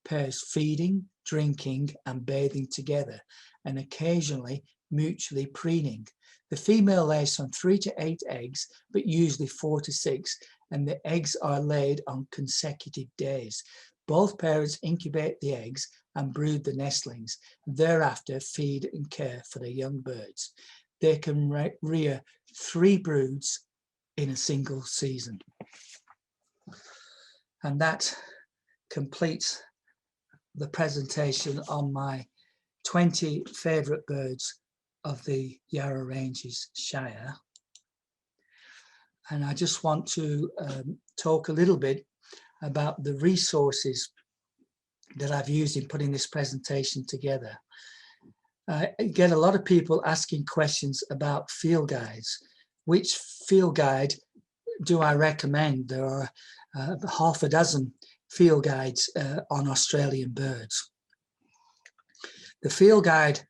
pairs feeding, drinking and bathing together, and occasionally mutually preening. The female lays from 3 to 8 eggs, but usually 4 to 6, and the eggs are laid on consecutive days. Both parents incubate the eggs and brood the nestlings, and thereafter feed and care for the young birds. They can rear 3 broods in a single season. And that completes the presentation on my 20 favourite birds of the Yarra Ranges Shire. And I just want to talk a little bit about the resources that I've used in putting this presentation together. I get a lot of people asking questions about field guides. Which field guide do I recommend? There are half a dozen field guides on Australian birds. The field guide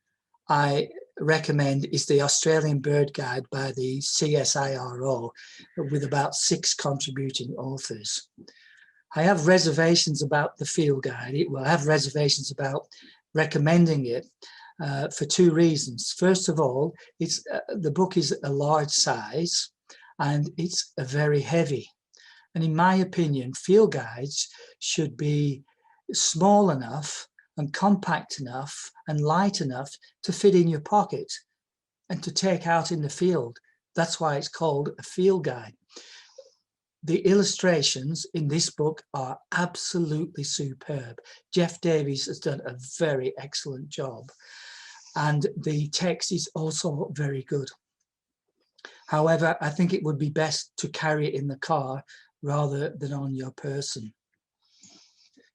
I recommend is the Australian Bird Guide by the CSIRO, with about 6 contributing authors. I have reservations about the field guide. Well, I have reservations about recommending it for 2 reasons. First of all, the book is a large size and it's very heavy. And in my opinion, field guides should be small enough and compact enough and light enough to fit in your pocket and to take out in the field. That's why it's called a field guide. The illustrations in this book are absolutely superb. Jeff Davies has done a very excellent job. And the text is also very good. However, I think it would be best to carry it in the car rather than on your person.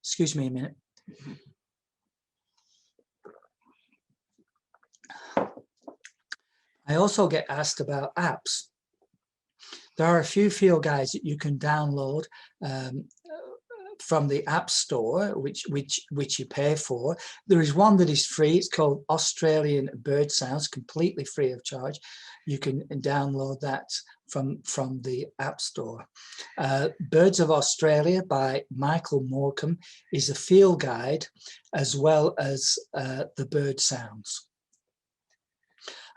Excuse me a minute. I also get asked about apps. There are a few field guides that you can download from the App Store, which you pay for. There is one that is free. It's called Australian Bird Sounds, completely free of charge. You can download that from the App Store. Birds of Australia by Michael Morecambe is a field guide as well as the bird sounds.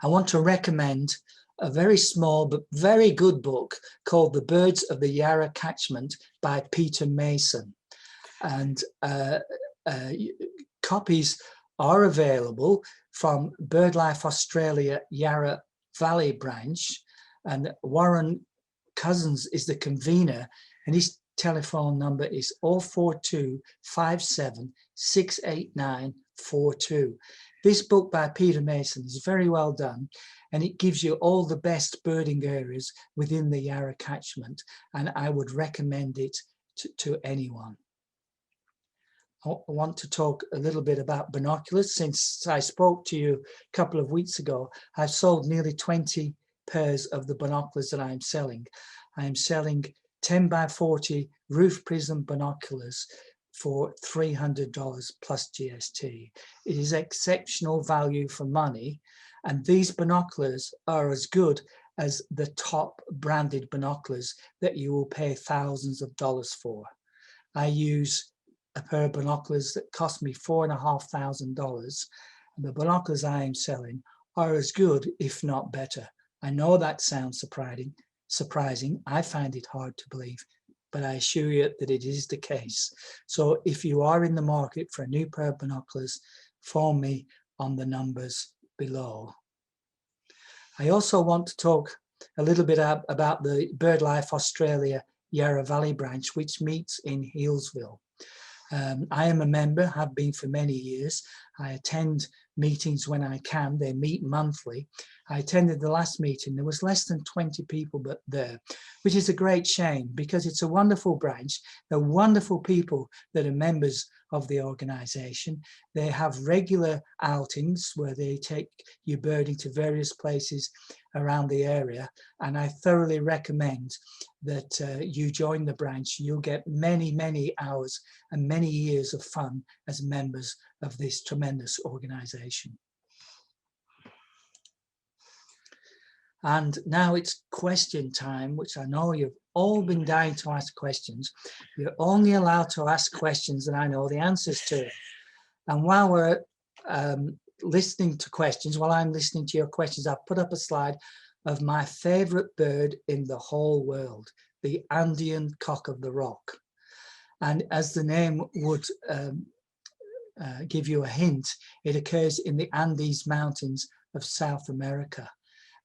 I want to recommend a very small but very good book called The Birds of the Yarra Catchment by Peter Mason. And copies are available from BirdLife Australia Yarra Valley branch, and Warren Cousins is the convener, and his telephone number is 042 57 689 42. This book by Peter Mason is very well done, and it gives you all the best birding areas within the Yarra catchment, and I would recommend it to anyone. I want to talk a little bit about binoculars. Since I spoke to you a couple of weeks ago, I've sold nearly 20 pairs of the binoculars that I'm selling. I am selling 10 by 40 roof prism binoculars for $300 plus GST. It is exceptional value for money, and these binoculars are as good as the top branded binoculars that you will pay thousands of dollars for. I use a pair of binoculars that cost me $4,500, and the binoculars I am selling are as good, if not better. I know that sounds surprising. I find it hard to believe, but I assure you that it is the case. So if you are in the market for a new pair of binoculars, phone me on the numbers below. I also want to talk a little bit about the BirdLife Australia Yarra Valley branch, which meets in Healesville. I am a member, have been for many years. I attend meetings when I can. They meet monthly, I attended the last meeting. There was less than 20 people but there, which is a great shame because it's a wonderful branch. They're wonderful people that are members of the organisation. They have regular outings where they take you birding to various places around the area, and I thoroughly recommend that you join the branch. You'll get many, many hours and many years of fun as members of this tremendous organisation. And now it's question time, which I know you've all been dying to ask questions. You're only allowed to ask questions that I know the answers to. And while we're listening to questions, while I'm listening to your questions, I've put up a slide of my favourite bird in the whole world, the Andean cock of the rock. And as the name would give you a hint, it occurs in the Andes Mountains of South America.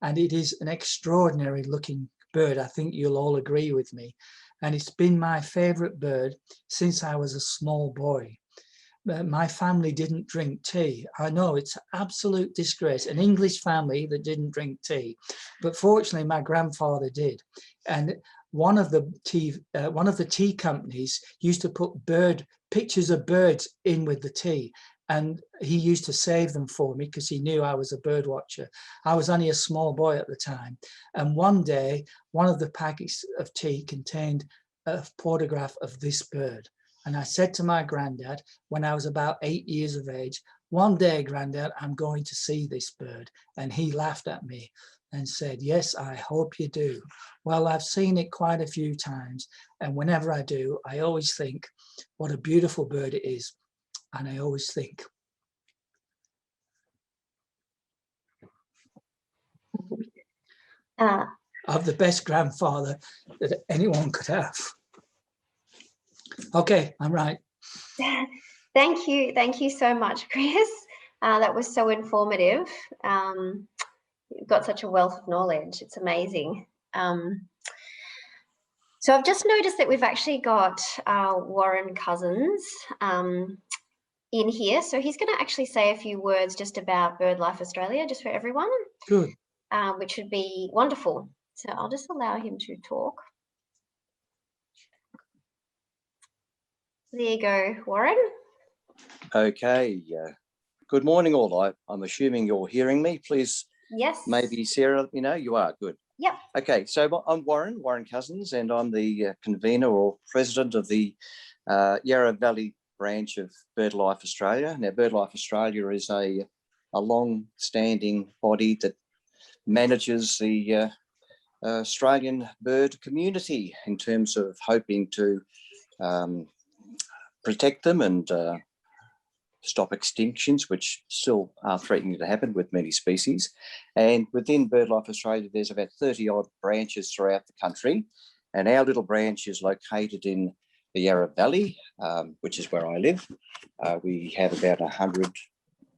And it is an extraordinary looking bird. I think you'll all agree with me. And it's been my favourite bird since I was a small boy. My family didn't drink tea. I know it's absolute disgrace, an English family that didn't drink tea. But fortunately, my grandfather did. And one of the tea companies used to put pictures of birds in with the tea. And he used to save them for me because he knew I was a bird watcher. I was only a small boy at the time. And one day, one of the packets of tea contained a photograph of this bird. And I said to my granddad, when I was about 8 years of age, one day, granddad, I'm going to see this bird. And he laughed at me and said, yes, I hope you do. Well, I've seen it quite a few times. And whenever I do, I always think what a beautiful bird it is. And I always think, of the best grandfather that anyone could have. Okay, I'm right. Thank you so much, Chris. That was so informative. You've got such a wealth of knowledge. It's amazing. So I've just noticed that we've actually got Warren Cousins in here. So he's going to actually say a few words just about BirdLife Australia, just for everyone. Good. Which would be wonderful. So I'll just allow him to talk. There you go, Warren. Okay. Good morning, all. I'm assuming you're hearing me. Please, yes. Maybe Sarah, let me know. You are. Good. Yep. Okay, so I'm Warren Cousins, and I'm the convener or president of the Yarra Valley branch of BirdLife Australia. Now, BirdLife Australia is a long-standing body that manages the Australian bird community in terms of hoping to protect them and stop extinctions, which still are threatening to happen with many species. And within BirdLife Australia, there's about 30 odd branches throughout the country. And our little branch is located in the Yarra Valley, which is where I live. We have about 100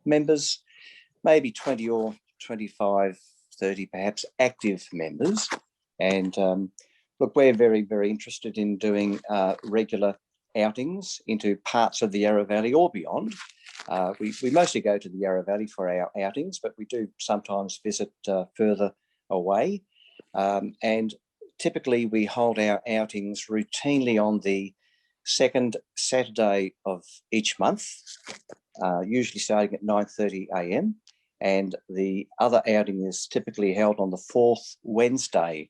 members, maybe 20 or 25, 30 perhaps active members. And look, we're very, very interested in doing regular outings into parts of the Yarra Valley or beyond. We mostly go to the Yarra Valley for our outings, but we do sometimes visit further away. And typically we hold our outings routinely on the second Saturday of each month, usually starting at 9:30 a.m. And the other outing is typically held on the fourth Wednesday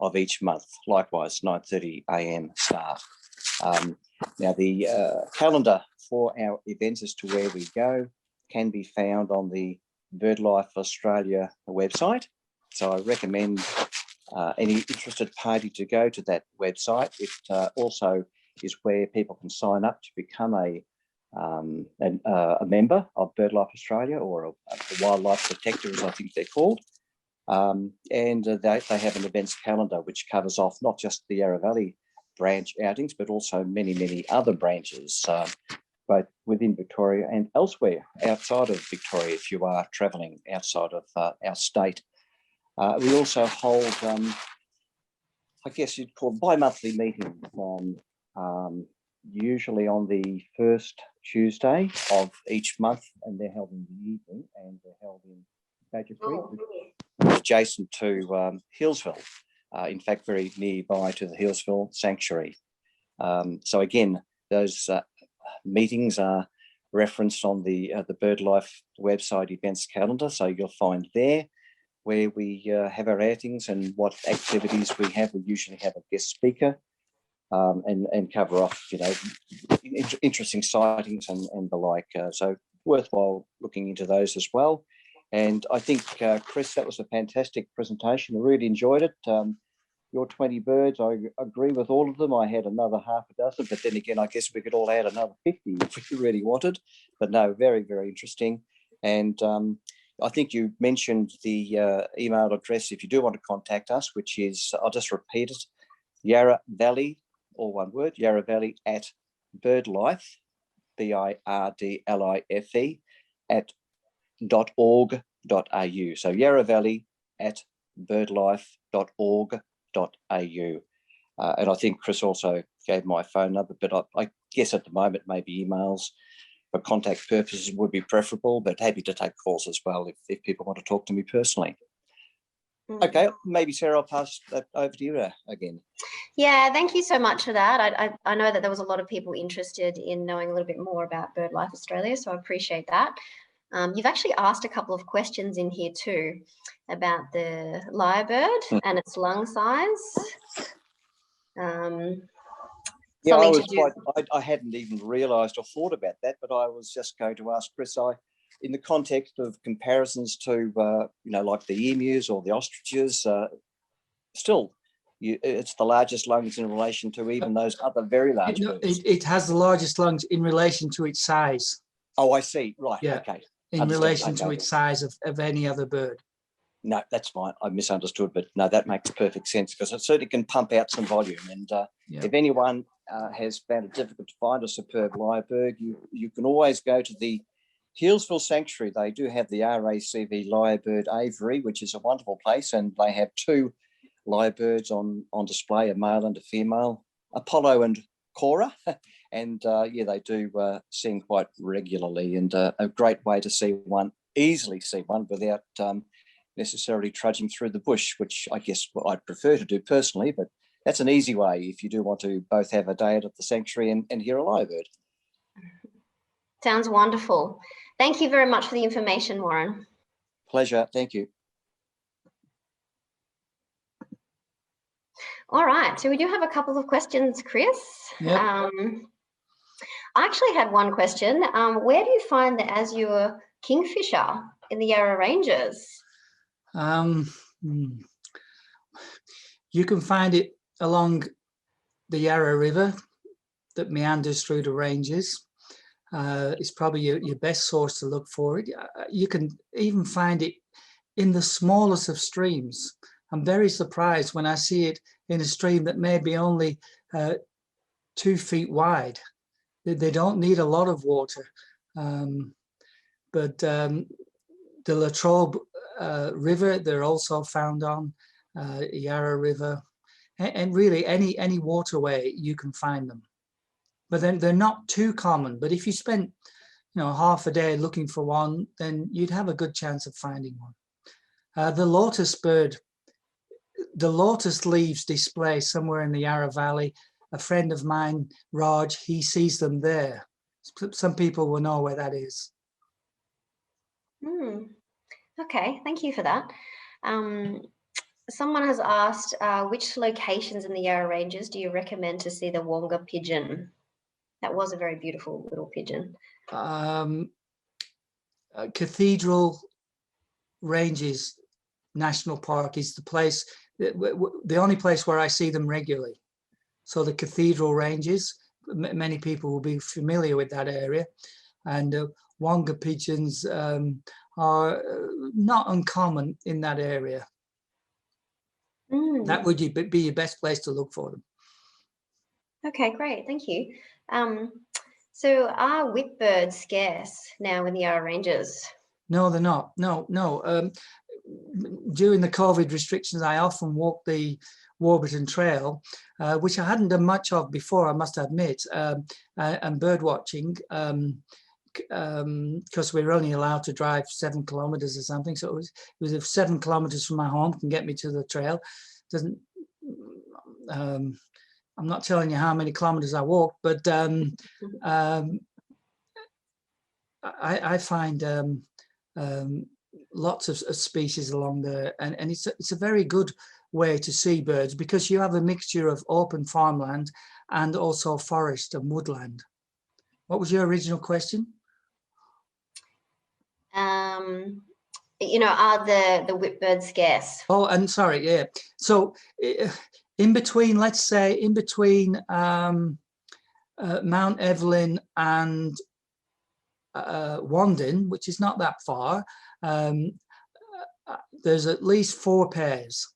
of each month, likewise 9:30 a.m. start. Now, the calendar for our events as to where we go can be found on the BirdLife Australia website. So I recommend any interested party to go to that website. It also is where people can sign up to become a member of BirdLife Australia, or a wildlife protector, as I think they're called. And they have an events calendar which covers off not just the Yarra Valley branch outings, but also many, many other branches, both within Victoria and elsewhere outside of Victoria, if you are travelling outside of our state. We also hold, I guess you'd call bi-monthly meetings, usually on the first Tuesday of each month, and they're held in the evening, and they're held in Badger Creek, adjacent to Hillsville, in fact, very nearby to the Hillsville Sanctuary. So again, those meetings are referenced on the BirdLife website events calendar. So you'll find there where we have our outings and what activities we have. We usually have a guest speaker and cover off, you know, interesting sightings and the like. So worthwhile looking into those as well. And I think, Chris, that was a fantastic presentation. I really enjoyed it. Your 20 birds, I agree with all of them. I had another half a dozen, but then again, I guess we could all add another 50 if we really wanted. But no, very, very interesting. And I think you mentioned the email address if you do want to contact us, which is, I'll just repeat it, Yarra Valley, all one word, Yarra Valley at BirdLife, BirdLife at .org.au. So Yarra Valley at birdlife.org.au. And I think Chris also gave my phone number, but I guess at the moment maybe emails for contact purposes would be preferable, but happy to take calls as well if people want to talk to me personally. Okay, maybe Sarah, I'll pass that over to you again. Yeah, thank you so much for that. I know that there was a lot of people interested in knowing a little bit more about BirdLife Australia, so I appreciate that. You've actually asked a couple of questions in here too about the lyrebird and its lung size. Yeah, I hadn't even realised or thought about that, but I was just going to ask Chris, in the context of comparisons to, you know, like the emus or the ostriches, still, it's the largest lungs in relation to even those other very large birds. It has the largest lungs in relation to its size. Oh, I see. Right. Yeah. Okay. In relation to its size of any other bird. No, that's fine. I misunderstood, but no, that makes perfect sense because it certainly can pump out some volume. And if anyone has found it difficult to find a superb lyrebird, you can always go to the Hillsville Sanctuary. They do have the RACV Lyrebird Aviary, which is a wonderful place, and they have two lyrebirds on display, a male and a female, Apollo and Cora. And yeah, they do sing quite regularly, and a great way to easily see one without necessarily trudging through the bush, which I guess I'd prefer to do personally, but that's an easy way if you do want to both have a day at the sanctuary and hear a lyrebird. Sounds wonderful. Thank you very much for the information, Warren. Pleasure. Thank you. All right, so we do have a couple of questions, Chris. Yep. I actually had one question. Where do you find the azure kingfisher in the Yarra Ranges? You can find it along the Yarra River that meanders through the ranges. It's probably your best source to look for it. You can even find it in the smallest of streams. I'm very surprised when I see it in a stream that may be only 2 feet wide. They don't need a lot of water. But the Latrobe River, they're also found on Yarra River, and really any waterway you can find them. But then they're not too common. But if you spent, you know, half a day looking for one, then you'd have a good chance of finding one. The lotus bird, the lotus leaves display somewhere in the Yarra Valley. A friend of mine, Raj, he sees them there. Some people will know where that is. Okay, thank you for that. Someone has asked, which locations in the Yarra Ranges do you recommend to see the Wonga pigeon? That was a very beautiful little pigeon. Cathedral Ranges National Park is the place, the only place where I see them regularly. So the Cathedral Ranges, many people will be familiar with that area, and Wonga pigeons are not uncommon in that area. That would be your best place to look for them. Okay, great, thank you. So are whipbirds scarce now in the Yarra Ranges? No, they're not. No. During the COVID restrictions, I often walk the Warburton Trail, which I hadn't done much of before, I must admit, and bird watching, because we were only allowed to drive 7 kilometers or something. So it was if 7 kilometers from my home can get me to the trail. Doesn't, I'm not telling you how many kilometers I walked, but I find lots of species along there, and it's a very good way to see birds, because you have a mixture of open farmland and also forest and woodland. What was your original question? You know, are the whipbirds scarce? Oh, and sorry, yeah. So in between, let's say in between Mount Evelyn and Wandin, which is not that far, there's at least 4 pairs.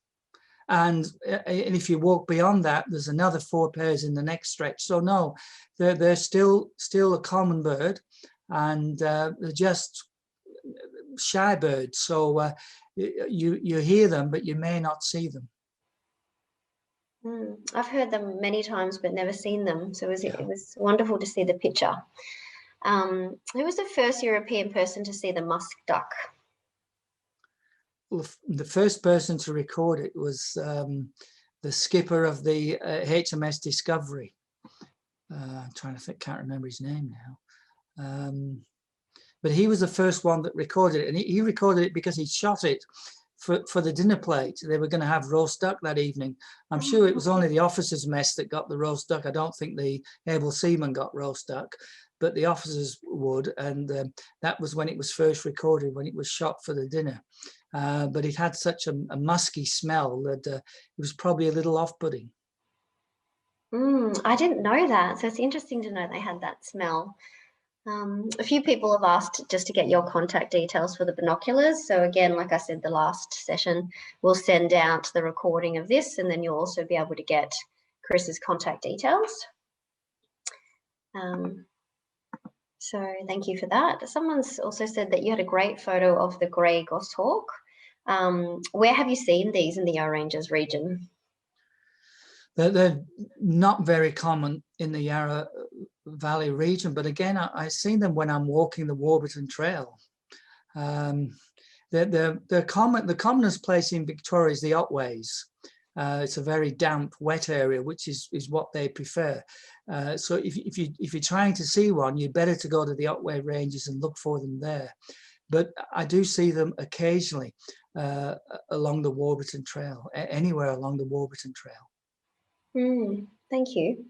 And if you walk beyond that, there's another 4 pairs in the next stretch. So no, they're still a common bird, and they're just shy birds. So you hear them, but you may not see them. I've heard them many times, but never seen them. So it was wonderful to see the picture. Who was the first European person to see the musk duck? Well, the first person to record it was the skipper of the HMS Discovery. I'm trying to think, can't remember his name now. But he was the first one that recorded it, and he recorded it because he shot it for the dinner plate. They were going to have roast duck that evening. I'm sure it was only the officers' mess that got the roast duck. I don't think the able seamen got roast duck, but the officers would, and that was when it was first recorded, when it was shot for the dinner. But it had such a musky smell that it was probably a little off-putting. I didn't know that, so it's interesting to know they had that smell. A few people have asked just to get your contact details for the binoculars. So again, like I said, the last session, we'll send out the recording of this, and then you'll also be able to get Chris's contact details. So thank you for that. Someone's also said that you had a great photo of the grey goshawk. Where have you seen these in the Yarra Ranges region? They're not very common in the Yarra Valley region, but again, I've seen them when I'm walking the Warburton Trail. They're common. The commonest place in Victoria is the Otways. It's a very damp, wet area, which is what they prefer. So if you're trying to see one, you're better to go to the Otway Ranges and look for them there. But I do see them occasionally along the Warburton Trail, anywhere along the Warburton Trail. Thank you.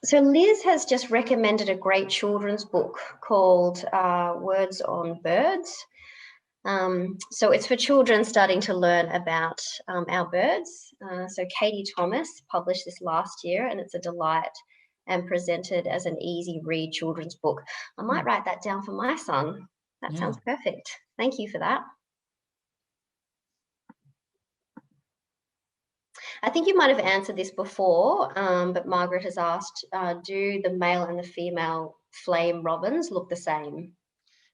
So Liz has just recommended a great children's book called Words on Birds. So it's for children starting to learn about our birds. So Katie Thomas published this last year, and it's a delight and presented as an easy read children's book. I might write that down for my son. That sounds perfect. Thank you for that. I think you might have answered this before, but Margaret has asked, do the male and the female flame robins look the same?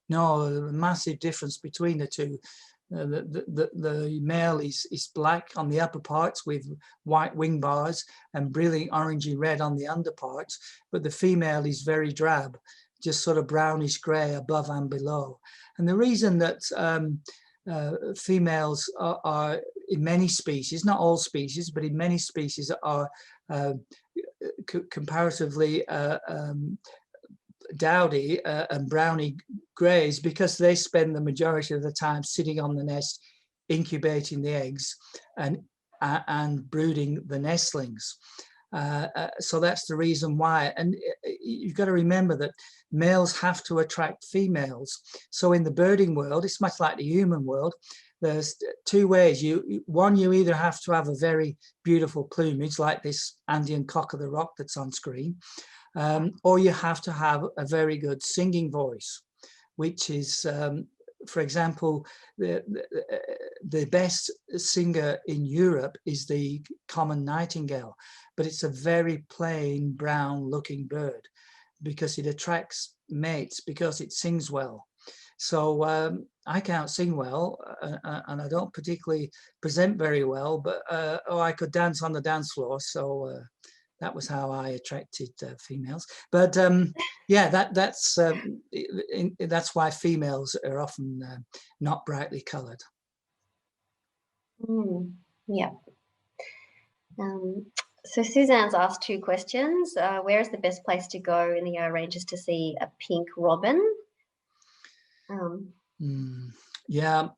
No, a massive difference between the two. The male is black on the upper parts with white wing bars and brilliant orangey red on the underparts, but the female is very drab, just sort of brownish grey above and below. And the reason that females are in many species, not all species, but in many species are comparatively dowdy and browny greys, because they spend the majority of the time sitting on the nest, incubating the eggs and brooding the nestlings. So that's the reason why. And you've got to remember that males have to attract females. So in the birding world, it's much like the human world. There's 2 ways. One, you either have to have a very beautiful plumage, like this Andean cock of the rock that's on screen, or you have to have a very good singing voice, which is, for example, the best singer in Europe is the common nightingale, but it's a very plain brown looking bird because it attracts mates because it sings well. So I can't sing well, and I don't particularly present very well, but I could dance on the dance floor. So that was how I attracted females. But yeah, that's why females are often not brightly coloured. Yeah. So Suzanne's asked 2 questions. Where is the best place to go in the Yarra Ranges to see a pink robin? Yeah.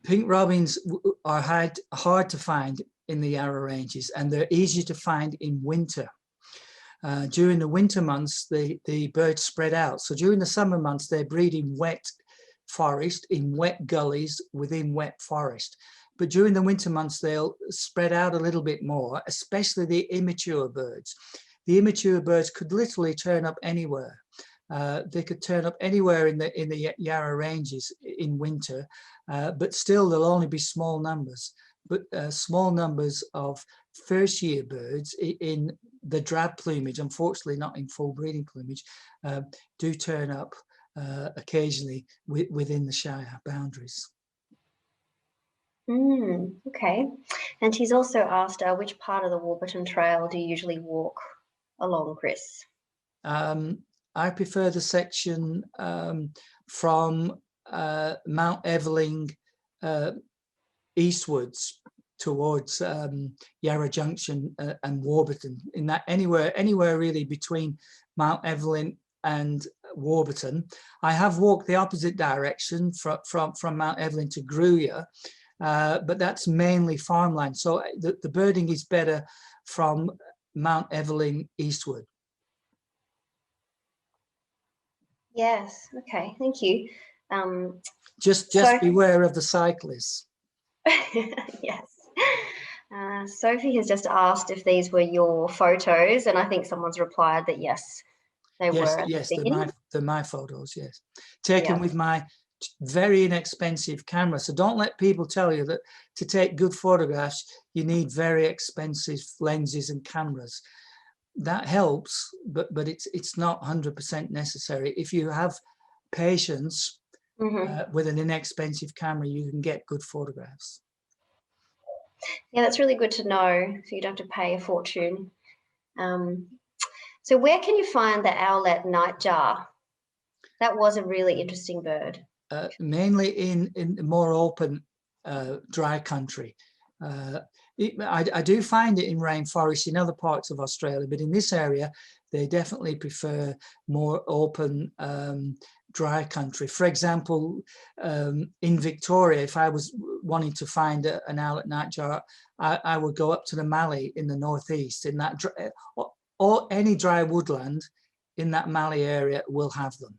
Pink robins are hard to find in the Yarra Ranges, and they're easier to find in winter. During the winter months, the birds spread out. So during the summer months, they breed in wet forest, in wet gullies within wet forest. But during the winter months, they'll spread out a little bit more, especially the immature birds. The immature birds could literally turn up anywhere. They could turn up anywhere in the Yarra Ranges in winter, but still there'll only be small numbers. But small numbers of first-year birds in the drab plumage, unfortunately not in full breeding plumage, do turn up occasionally within the Shire boundaries. Okay. And he's also asked, which part of the Warburton Trail do you usually walk along, Chris? I prefer the section from Mount Eveling eastwards towards Yarra Junction and Warburton. In that anywhere really between Mount Eveling and Warburton. I have walked the opposite direction from Mount Eveling to Gruyere, but that's mainly farmland. So the birding is better from Mount Eveling eastward. Yes. Okay. Thank you. Just beware of the cyclists. Yes. Sophie has just asked if these were your photos, and I think someone's replied that yes, they were. Yes, they're my photos. Yes, taken with my very inexpensive camera. So don't let people tell you that to take good photographs you need very expensive lenses and cameras. That helps, but it's not 100% necessary. If you have patience with an inexpensive camera, you can get good photographs. Yeah, that's really good to know, so you don't have to pay a fortune. So where can you find the owlet nightjar? That was a really interesting bird. Mainly in more open dry country. I do find it in rainforest in other parts of Australia, but in this area they definitely prefer more open dry country. For example, in Victoria, if I was wanting to find an owlet nightjar, I would go up to the Mallee in the northeast. In that or any dry woodland in that Mallee area will have them.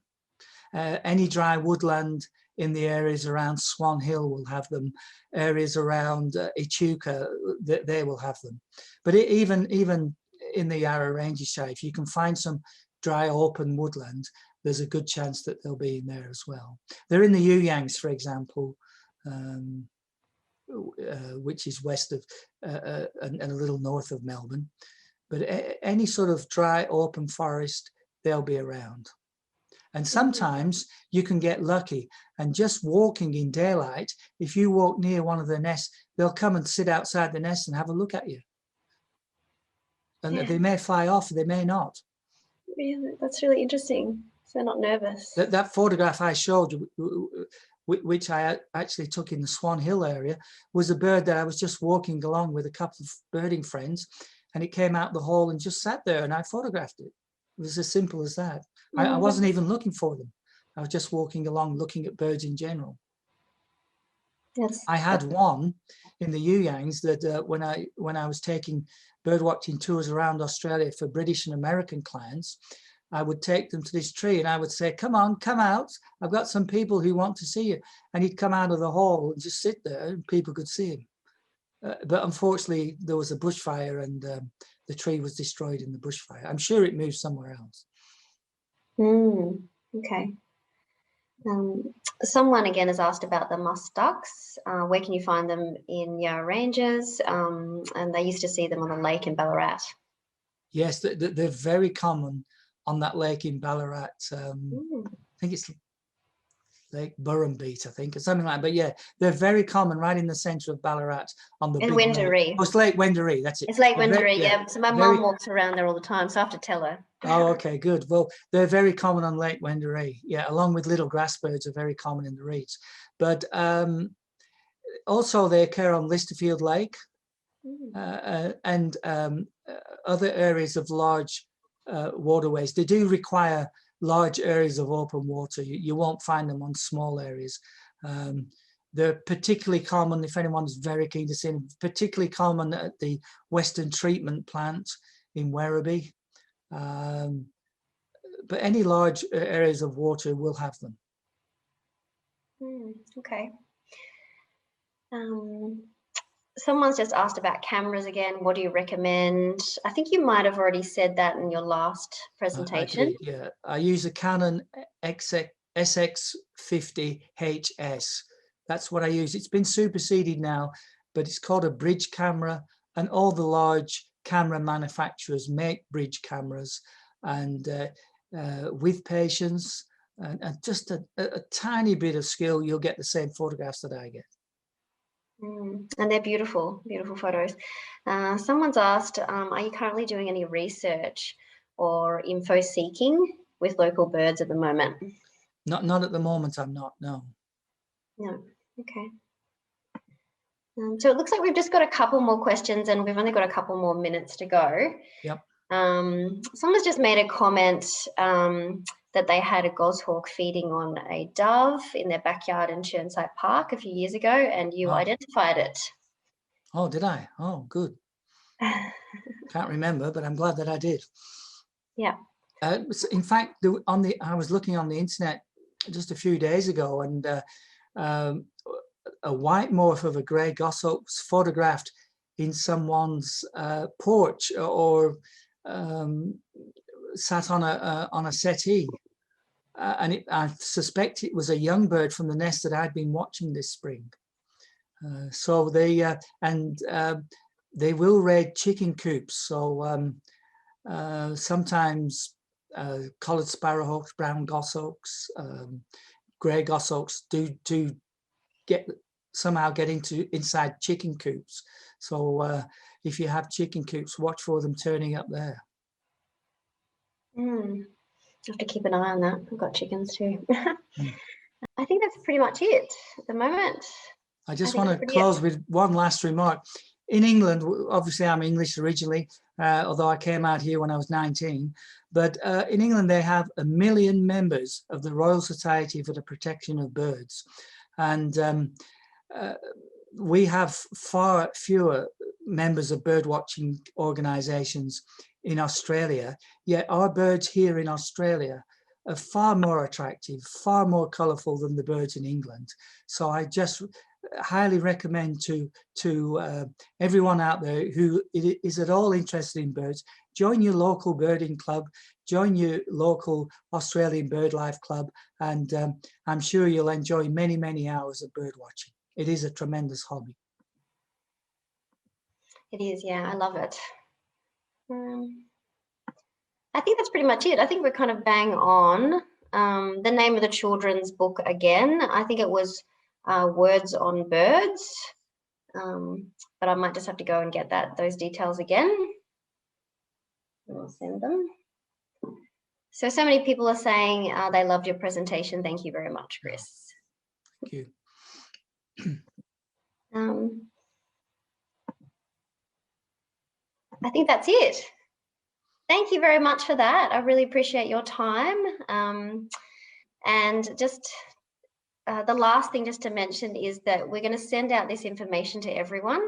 Any dry woodland in the areas around Swan Hill will have them. Areas around Echuca, they will have them. But even in the Yarra Ranges side, if you can find some dry open woodland, there's a good chance that they'll be in there as well. They're in the Yuyangs, for example, which is west of and a little north of Melbourne. But any sort of dry open forest, they'll be around. And sometimes you can get lucky, and just walking in daylight, if you walk near one of the nests, they'll come and sit outside the nest and have a look at you. And they may fly off, they may not. Yeah, that's really interesting. So they're not nervous. That photograph I showed you, which I actually took in the Swan Hill area, was a bird that I was just walking along with a couple of birding friends, and it came out the hole and just sat there, and I photographed it. It was as simple as that. I wasn't even looking for them. I was just walking along, looking at birds in general. Yes. I had one in the Yuyangs that when I was taking bird watching tours around Australia for British and American clients, I would take them to this tree and I would say, "Come on, come out. I've got some people who want to see you." And he'd come out of the hole and just sit there, and people could see him. But unfortunately, there was a bushfire, and the tree was destroyed in the bushfire. I'm sure it moved somewhere else. Okay. Someone again has asked about the musk ducks. Where can you find them in Yarra Ranges? And they used to see them on the lake in Ballarat. Yes, they're very common on that lake in Ballarat. I think it's Lake Burrumbeet, I think, or something like that. But yeah, they're very common right in the centre of Ballarat on the In big lake. Wendouree. Oh, it's Lake Wendouree, that's it. It's Lake They're very- Wendouree, yeah. So my very- mum walks around there all the time, so I have to tell her. Oh, okay, good. Well, they're very common on Lake Wendouree. Yeah, along with little grass birds are very common in the reeds. But also they occur on Listerfield Lake and other areas of large waterways. They do require large areas of open water. You won't find them on small areas. They're particularly common, if anyone's very keen to see them, particularly common at the Western Treatment Plant in Werribee. But any large areas of water will have them. Okay. Someone's just asked about cameras again. What do you recommend? I think you might have already said that in your last presentation. I did, yeah. I use a Canon SX50HS. That's what I use. It's been superseded now, but it's called a bridge camera, and all the large camera manufacturers make bridge cameras, and with patience and just a tiny bit of skill, you'll get the same photographs that I get. And they're beautiful, beautiful photos. Someone's asked, are you currently doing any research or info seeking with local birds at the moment? Not at the moment, I'm not, no. No, okay. So it looks like we've just got a couple more questions and we've only got a couple more minutes to go. Yep. Someone's just made a comment that they had a goshawk feeding on a dove in their backyard in Chirnside Park a few years ago, and you identified it. Oh, did I? Oh, good. Can't remember, but I'm glad that I did. Yeah. In fact, I was looking on the internet just a few days ago, and a white morph of a grey goshawk was photographed in someone's porch or sat on a settee, and I suspect it was a young bird from the nest that I'd been watching this spring. So they will raid chicken coops. So sometimes collared sparrowhawks, brown goshawks, grey goshawks do somehow get inside chicken coops. So if you have chicken coops, watch for them turning up there. I have to keep an eye on that. I've got chickens too. I think that's pretty much it at the moment. I just want to close with one last remark. In England, obviously I'm English originally, although I came out here when I was 19, but in England they have 1 million members of the Royal Society for the Protection of Birds. And we have far fewer members of birdwatching organisations in Australia, yet our birds here in Australia are far more attractive, far more colourful than the birds in England. So I just highly recommend to everyone out there who is at all interested in birds, join your local birding club, join your local Australian BirdLife club, and I'm sure you'll enjoy many, many hours of bird watching. It is a tremendous hobby. It is, yeah, I love it. I think that's pretty much it. I think we're kind of bang on. The name of the children's book again, I think it was Words on Birds, but I might just have to go and get those details again. And I'll send them. So many people are saying they loved your presentation. Thank you very much, Chris. Thank you. I think that's it. Thank you very much for that. I really appreciate your time. And just the last thing just to mention is that we're going to send out this information to everyone.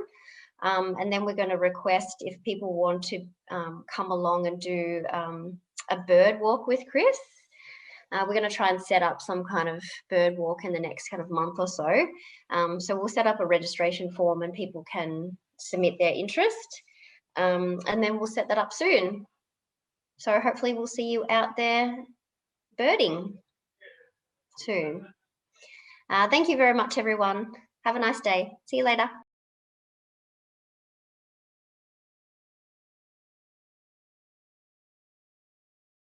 And then we're going to request if people want to come along and do a bird walk with Chris. We're going to try and set up some kind of bird walk in the next kind of month or so. So we'll set up a registration form and people can submit their interest. And then we'll set that up soon. So hopefully we'll see you out there birding soon. Thank you very much, everyone. Have a nice day. See you later.